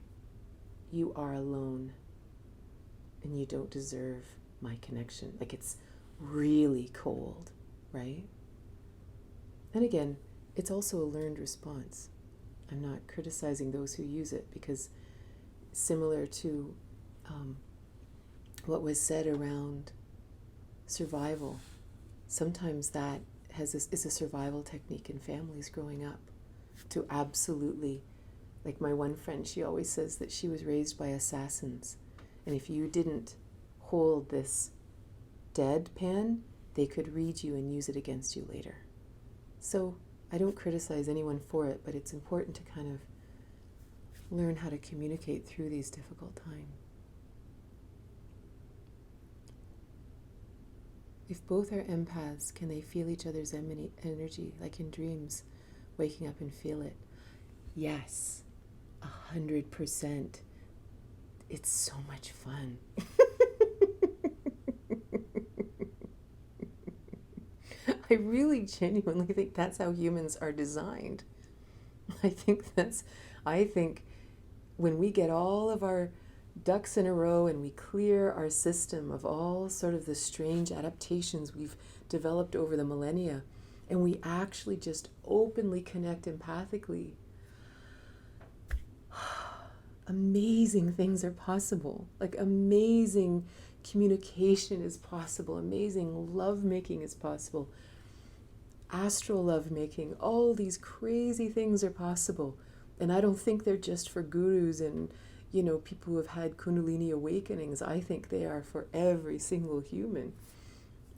A: you are alone and you don't deserve my connection. Like, it's really cold, right? And again, it's also a learned response. I'm not criticizing those who use it, because similar to what was said around survival, sometimes that is a survival technique in families growing up, to absolutely Like my one friend, she always says that she was raised by assassins. And if you didn't hold this deadpan, they could read you and use it against you later. So I don't criticize anyone for it, but it's important to kind of learn how to communicate through these difficult times. If both are empaths, can they feel each other's energy, like in dreams, waking up and feel it? Yes, 100%. It's so much fun. I really genuinely think that's how humans are designed. I think when we get all of our ducks in a row and we clear our system of all sort of the strange adaptations we've developed over the millennia, and we actually just openly connect empathically, amazing things are possible. Like amazing communication is possible. Amazing lovemaking is possible. Astral lovemaking, all these crazy things are possible. And I don't think they're just for gurus and, people who have had Kundalini awakenings. I think they are for every single human.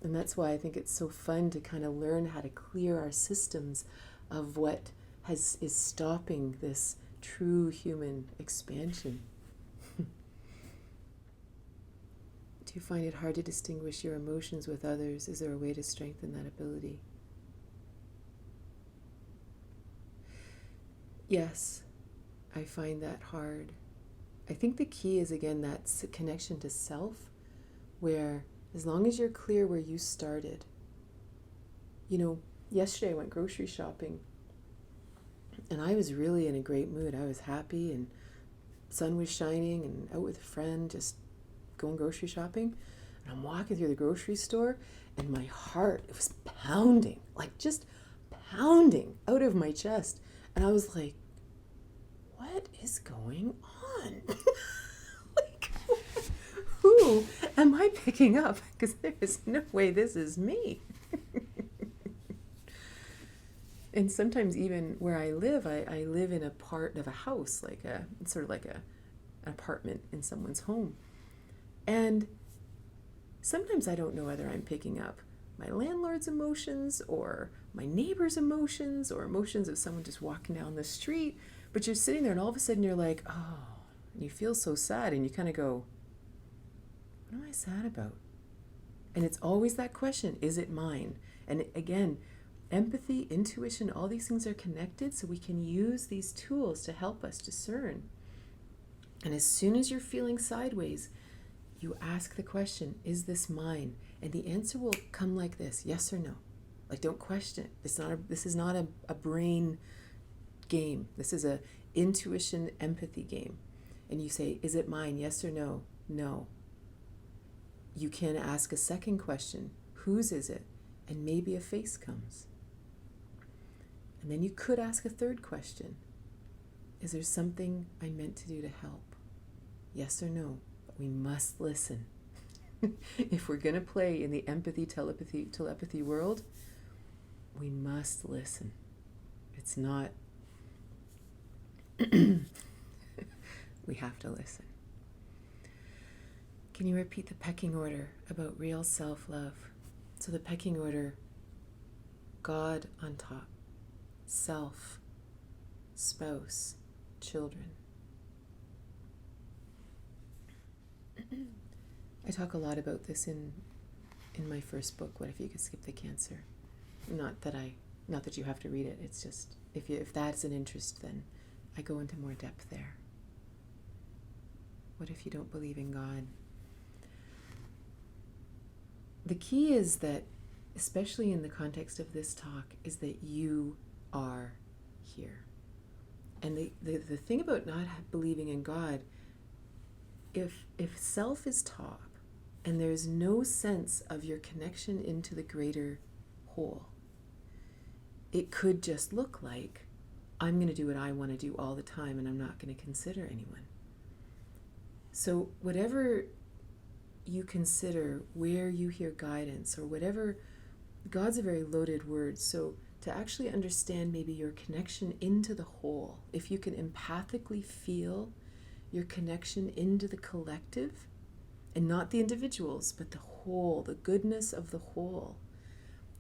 A: And that's why I think it's so fun to kind of learn how to clear our systems of what is stopping this true human expansion. Do you find it hard to distinguish your emotions with others? Is there a way to strengthen that ability? Yes, I find that hard. I think the key is, again, that connection to self, where as long as you're clear where you started. Yesterday I went grocery shopping, and I was really in a great mood. I was happy, and sun was shining, and out with a friend, just going grocery shopping. And I'm walking through the grocery store, and my heart, it was pounding, like just pounding out of my chest. And I was like, what is going on? Like, who am I picking up? Because there is no way this is me. And sometimes even where I live, I live in a part of a house, sort of like an apartment in someone's home. And sometimes I don't know whether I'm picking up my landlord's emotions or my neighbor's emotions or emotions of someone just walking down the street. But you're sitting there and all of a sudden you're like, oh, and you feel so sad, and you kind of go, what am I sad about? And it's always that question, is it mine? And again, empathy, intuition, all these things are connected, so we can use these tools to help us discern. And as soon as you're feeling sideways, you ask the question, is this mine? And the answer will come like this, yes or no. Like, don't question it. This is not a brain game. This is a intuition empathy game. And you say, is it mine? Yes or no? No. You can ask a second question, whose is it? And maybe a face comes. And then you could ask a third question, is there something I meant to do to help? Yes or no? But we must listen. If we're going to play in the empathy, telepathy world, we must listen. It's not we have to listen. Can you repeat the pecking order about real self-love? So the pecking order, God on top, self, spouse, children. I talk a lot about this in my first book, What If You Could Skip the Cancer? Not that you have to read it, it's just, if that's an interest, then I go into more depth there. What if you don't believe in God? The key is that, especially in the context of this talk, is that you are here. And the thing about not believing in God, if self is top and there's no sense of your connection into the greater whole, it could just look like, I'm going to do what I want to do all the time and I'm not going to consider anyone. So whatever you consider, where you hear guidance or whatever, God's a very loaded word. So to to actually understand maybe your connection into the whole. If you can empathically feel your connection into the collective, and not the individuals, but the whole, the goodness of the whole,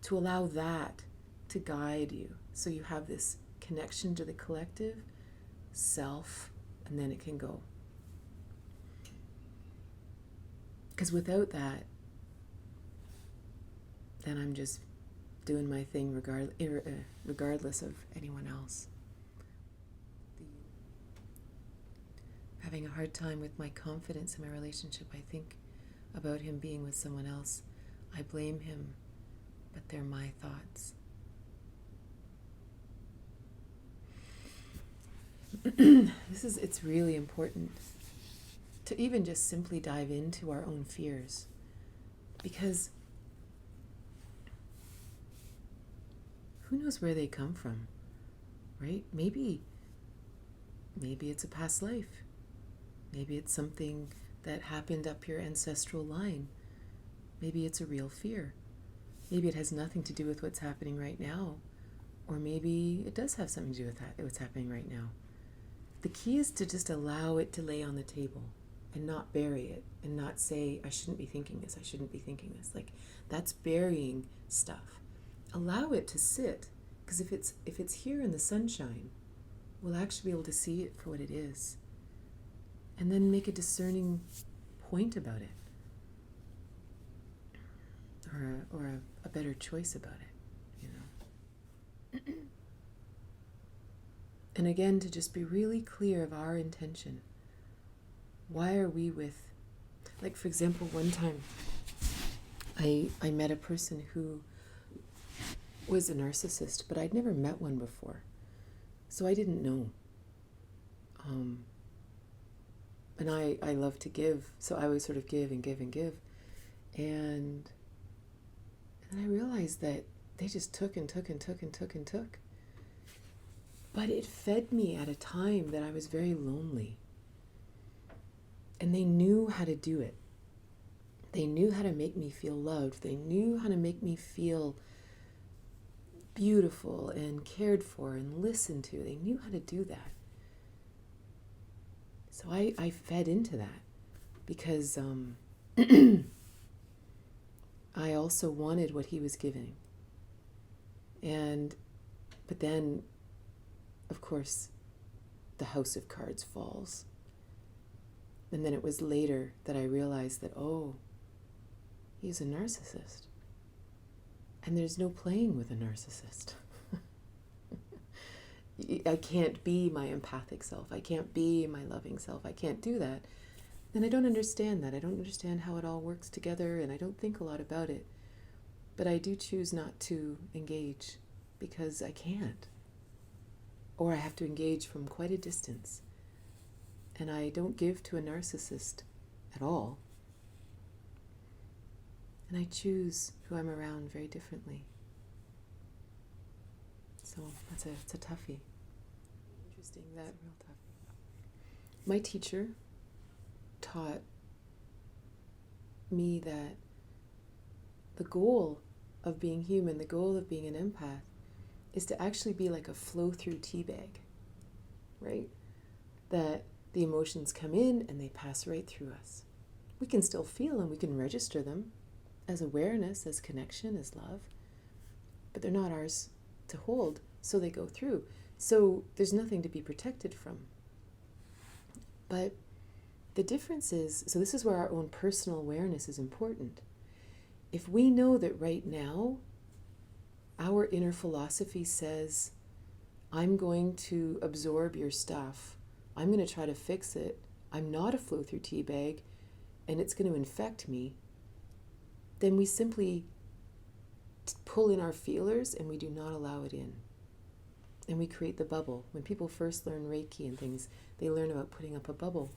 A: to allow that to guide you. So you have this connection to the collective, self, and then it can go. Because without that, then I'm just doing my thing regardless of anyone else. Having a hard time with my confidence in my relationship. I think about him being with someone else. I blame him, but they're my thoughts. It's really important to even just simply dive into our own fears, because who knows where they come from, right? Maybe it's a past life. Maybe it's something that happened up your ancestral line. Maybe it's a real fear. Maybe it has nothing to do with what's happening right now. Or maybe it does have something to do with what's happening right now. The key is to just allow it to lay on the table and not bury it and not say, I shouldn't be thinking this, I shouldn't be thinking this. Like, that's burying stuff. Allow it to sit, because if it's here in the sunshine, we'll actually be able to see it for what it is. And then make a discerning point about it. Or a better choice about it, you know. And again, to just be really clear of our intention. Why are we with, like, for example, one time I met a person who was a narcissist, but I'd never met one before. So I didn't know. And I love to give, so I would sort of give and give and give. And I realized that they just took and took and took and took and took. But it fed me at a time that I was very lonely. And they knew how to do it. They knew how to make me feel loved. They knew how to make me feel beautiful and cared for and listened to. They knew how to do that. So I fed into that because I also wanted what he was giving. But then, of course, the house of cards falls. And then it was later that I realized that, oh, he's a narcissist. And there's no playing with a narcissist. I can't be my empathic self. I can't be my loving self. I can't do that. And I don't understand that. I don't understand how it all works together, and I don't think a lot about it. But I do choose not to engage because I can't. Or I have to engage from quite a distance. And I don't give to a narcissist at all. And I choose who I'm around very differently. So it's a toughie. Interesting, that real toughie. My teacher taught me that the goal of being human, the goal of being an empath, is to actually be like a flow-through tea bag, right? That the emotions come in and they pass right through us. We can still feel them, we can register them as awareness, as connection, as love, but they're not ours to hold, so they go through. So there's nothing to be protected from. But the difference is, so this is where our own personal awareness is important. If we know that right now, our inner philosophy says, I'm going to absorb your stuff, I'm going to try to fix it, I'm not a flow-through tea bag, and it's going to infect me, then we simply pull in our feelers and we do not allow it in. And we create the bubble. When people first learn Reiki and things, they learn about putting up a bubble.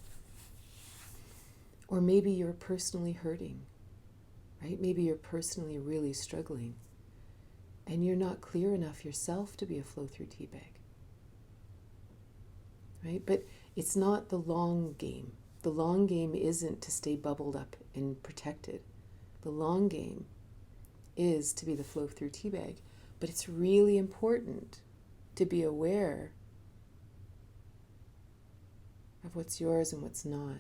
A: Or maybe you're personally hurting, right? Maybe you're personally really struggling, and you're not clear enough yourself to be a flow-through tea bag, right? But it's not the long game. The long game isn't to stay bubbled up and protected. The long game is to be the flow-through tea bag. But it's really important to be aware of what's yours and what's not.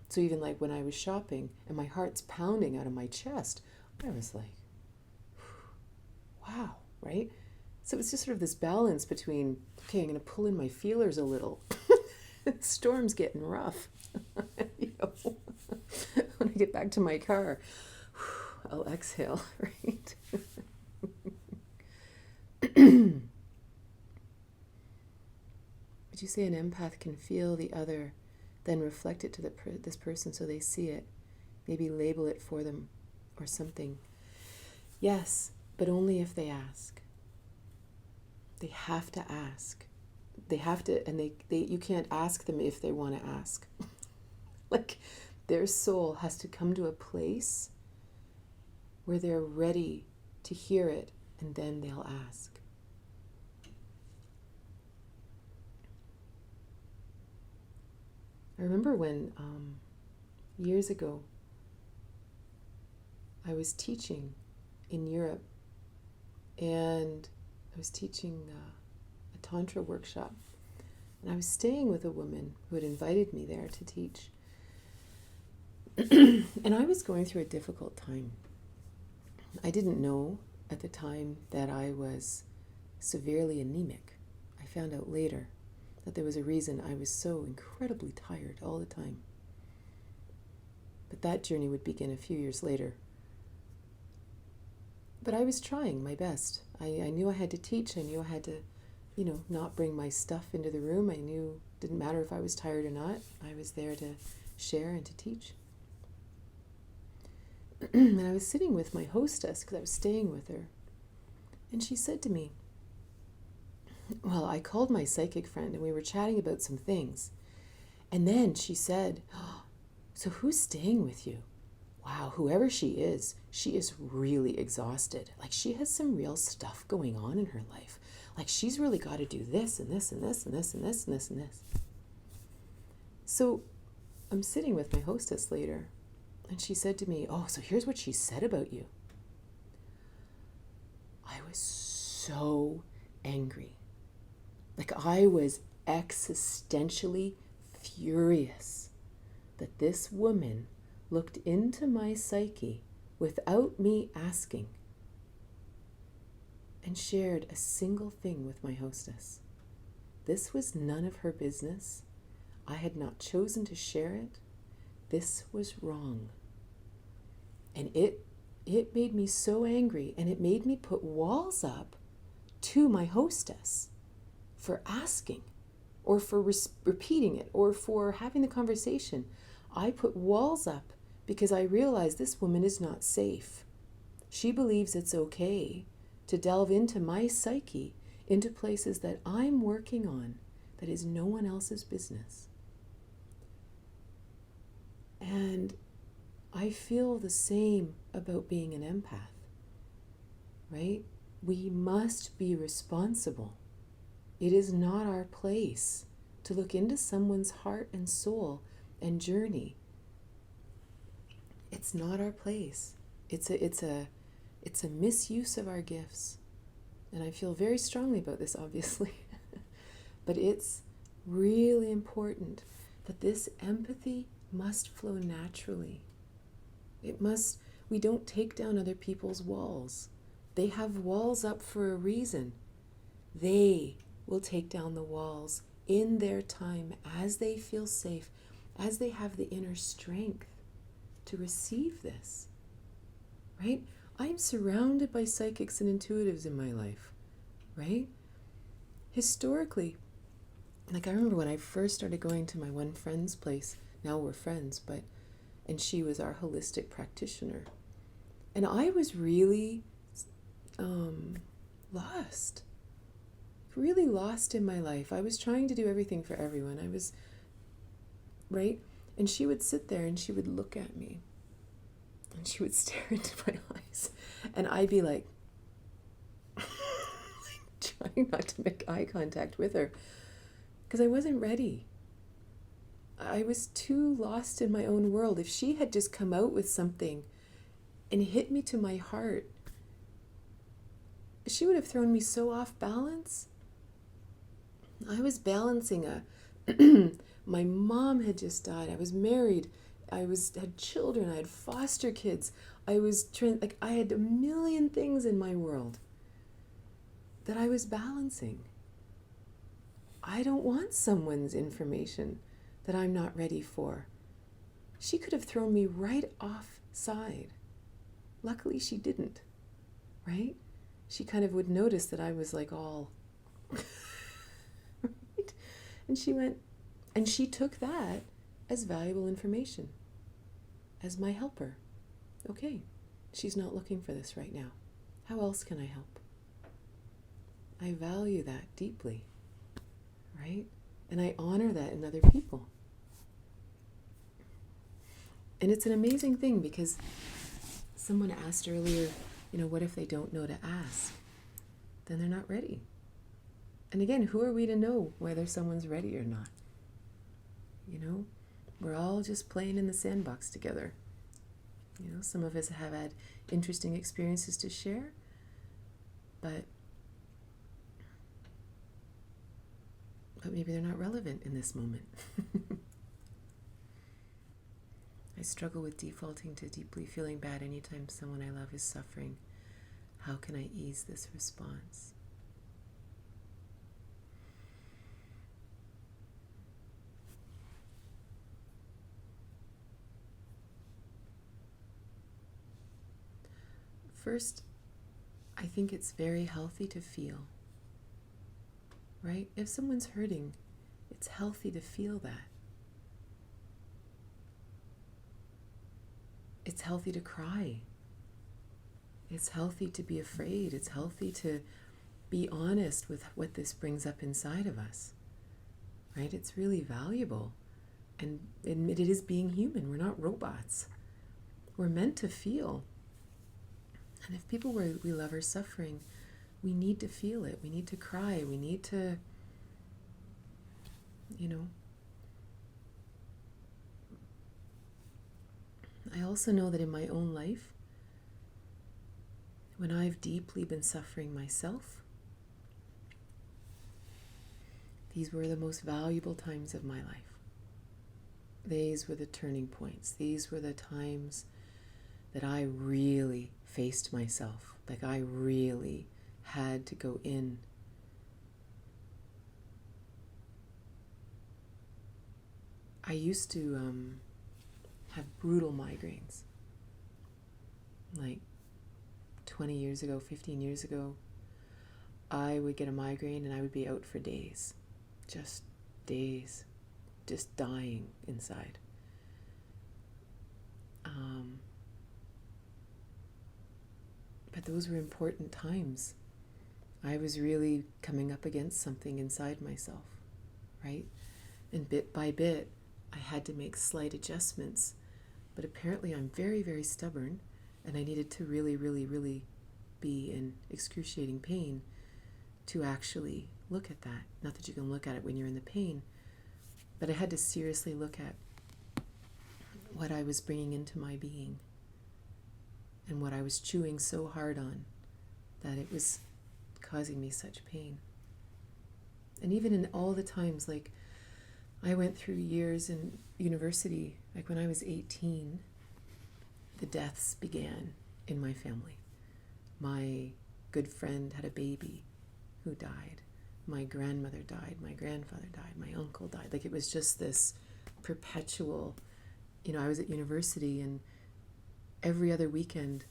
A: So even like when I was shopping and my heart's pounding out of my chest, I was like, wow, right? So it's just sort of this balance between, okay, I'm going to pull in my feelers a little. The storm's getting rough. When I get back to my car, I'll exhale, right? Would you say an empath can feel the other, then reflect it to this person so they see it, maybe label it for them or something? Yes, but only if they ask. They have to ask. They have to, and you can't ask them if they want to ask. Like, their soul has to come to a place where they're ready to hear it, and then they'll ask. I remember when, years ago, I was teaching in Europe, and I was teaching a Tantra workshop, and I was staying with a woman who had invited me there to teach. And I was going through a difficult time. I didn't know at the time that I was severely anemic. I found out later that there was a reason I was so incredibly tired all the time. But that journey would begin a few years later. But I was trying my best. I knew I had to teach. I knew I had to, not bring my stuff into the room. I knew it didn't matter if I was tired or not. I was there to share and to teach. And I was sitting with my hostess because I was staying with her. And she said to me, well, I called my psychic friend and we were chatting about some things. And then she said, oh, so who's staying with you? Wow, whoever she is really exhausted. Like, she has some real stuff going on in her life. Like, she's really got to do this and this and this and this and this and this and this. So I'm sitting with my hostess later, and she said to me, oh, so here's what she said about you. I was so angry. Like, I was existentially furious that this woman looked into my psyche without me asking and shared a single thing with my hostess. This was none of her business. I had not chosen to share it. This was wrong. And it made me so angry, and it made me put walls up to my hostess for asking or for repeating it or for having the conversation. I put walls up because I realized this woman is not safe. She believes it's okay to delve into my psyche, into places that I'm working on that is no one else's business. And I feel the same about being an empath, right? We must be responsible. It is not our place to look into someone's heart and soul and journey. It's not our place. It's a misuse of our gifts. And I feel very strongly about this, obviously. But it's really important that this empathy must flow naturally. We don't take down other people's walls. They have walls up for a reason. They will take down the walls in their time as they feel safe, as they have the inner strength to receive this, right? I'm surrounded by psychics and intuitives in my life, right? Historically, like I remember when I first started going to my one friend's place, now we're friends, and she was our holistic practitioner. And I was really lost, really lost in my life. I was trying to do everything for everyone. I was, right? And she would sit there and she would look at me and she would stare into my eyes. And I'd be like trying not to make eye contact with her because I wasn't ready. I was too lost in my own world. If she had just come out with something and hit me to my heart, she would have thrown me so off balance. I was balancing my mom had just died. I was married. Had children. I had foster kids. I had a million things in my world that I was balancing. I don't want someone's information that I'm not ready for. She could have thrown me right offside. Luckily, she didn't, right? She kind of would notice that I was like all, right? And she took that as valuable information, as my helper. Okay, she's not looking for this right now. How else can I help? I value that deeply, right? And I honor that in other people. And it's an amazing thing because someone asked earlier, what if they don't know to ask? Then they're not ready. And again, who are we to know whether someone's ready or not? We're all just playing in the sandbox together. Some of us have had interesting experiences to share, but maybe they're not relevant in this moment. I struggle with defaulting to deeply feeling bad anytime someone I love is suffering. How can I ease this response? First, I think it's very healthy to feel, right? If someone's hurting, it's healthy to feel that. It's healthy to cry. It's healthy to be afraid. It's healthy to be honest with what this brings up inside of us, right? It's really valuable. And it is being human. We're not robots. We're meant to feel. And if people we love are suffering, we need to feel it. We need to cry. We need to, I also know that in my own life, when I've deeply been suffering myself, these were the most valuable times of my life. These were the turning points. These were the times that I really faced myself. Like I really had to go in. I used to have brutal migraines. Like 20 years ago, 15 years ago, I would get a migraine and I would be out for days. Just days. Just dying inside. But those were important times. I was really coming up against something inside myself, right? And bit by bit, I had to make slight adjustments. But apparently I'm very, very stubborn, and I needed to really, really, really be in excruciating pain to actually look at that. Not that you can look at it when you're in the pain, but I had to seriously look at what I was bringing into my being and what I was chewing so hard on that it was causing me such pain. And even in all the times, like I went through years in university, like when I was 18, the deaths began in my family. My good friend had a baby who died. My grandmother died. My grandfather died. My uncle died. Like it was just this perpetual, I was at university and every other weekend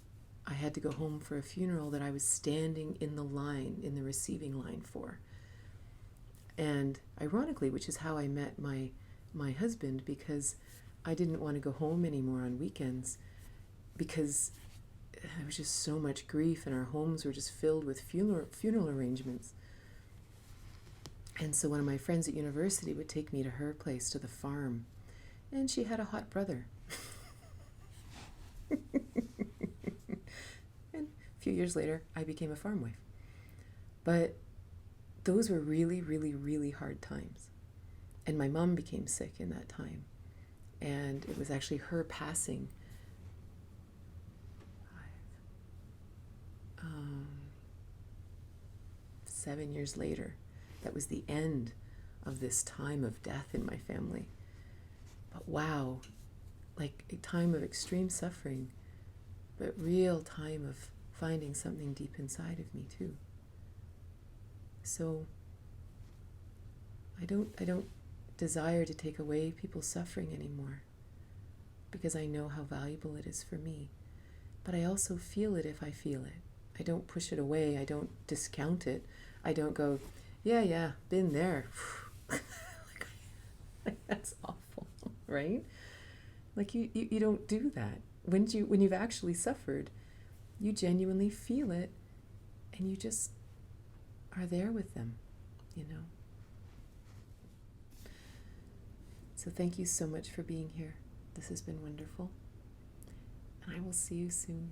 A: I had to go home for a funeral that I was standing in the receiving line for. And ironically, which is how I met my husband, because I didn't want to go home anymore on weekends because there was just so much grief and our homes were just filled with funeral arrangements. And so one of my friends at university would take me to her place, to the farm, and she had a hot brother. And a few years later, I became a farm wife. But those were really, really, really hard times. And my mom became sick in that time. And it was actually her passing. 7 years later. That was the end of this time of death in my family. But wow, like a time of extreme suffering, but real time of finding something deep inside of me too. So I don't desire to take away people's suffering anymore, because I know how valuable it is for me. But I also feel it if I feel it. I don't push it away. I don't discount it. I don't go, yeah, been there. like, that's awful, right? Like you don't do that. When you've actually suffered, you genuinely feel it, and you just are there with them, So thank you so much for being here. This has been wonderful. And I will see you soon.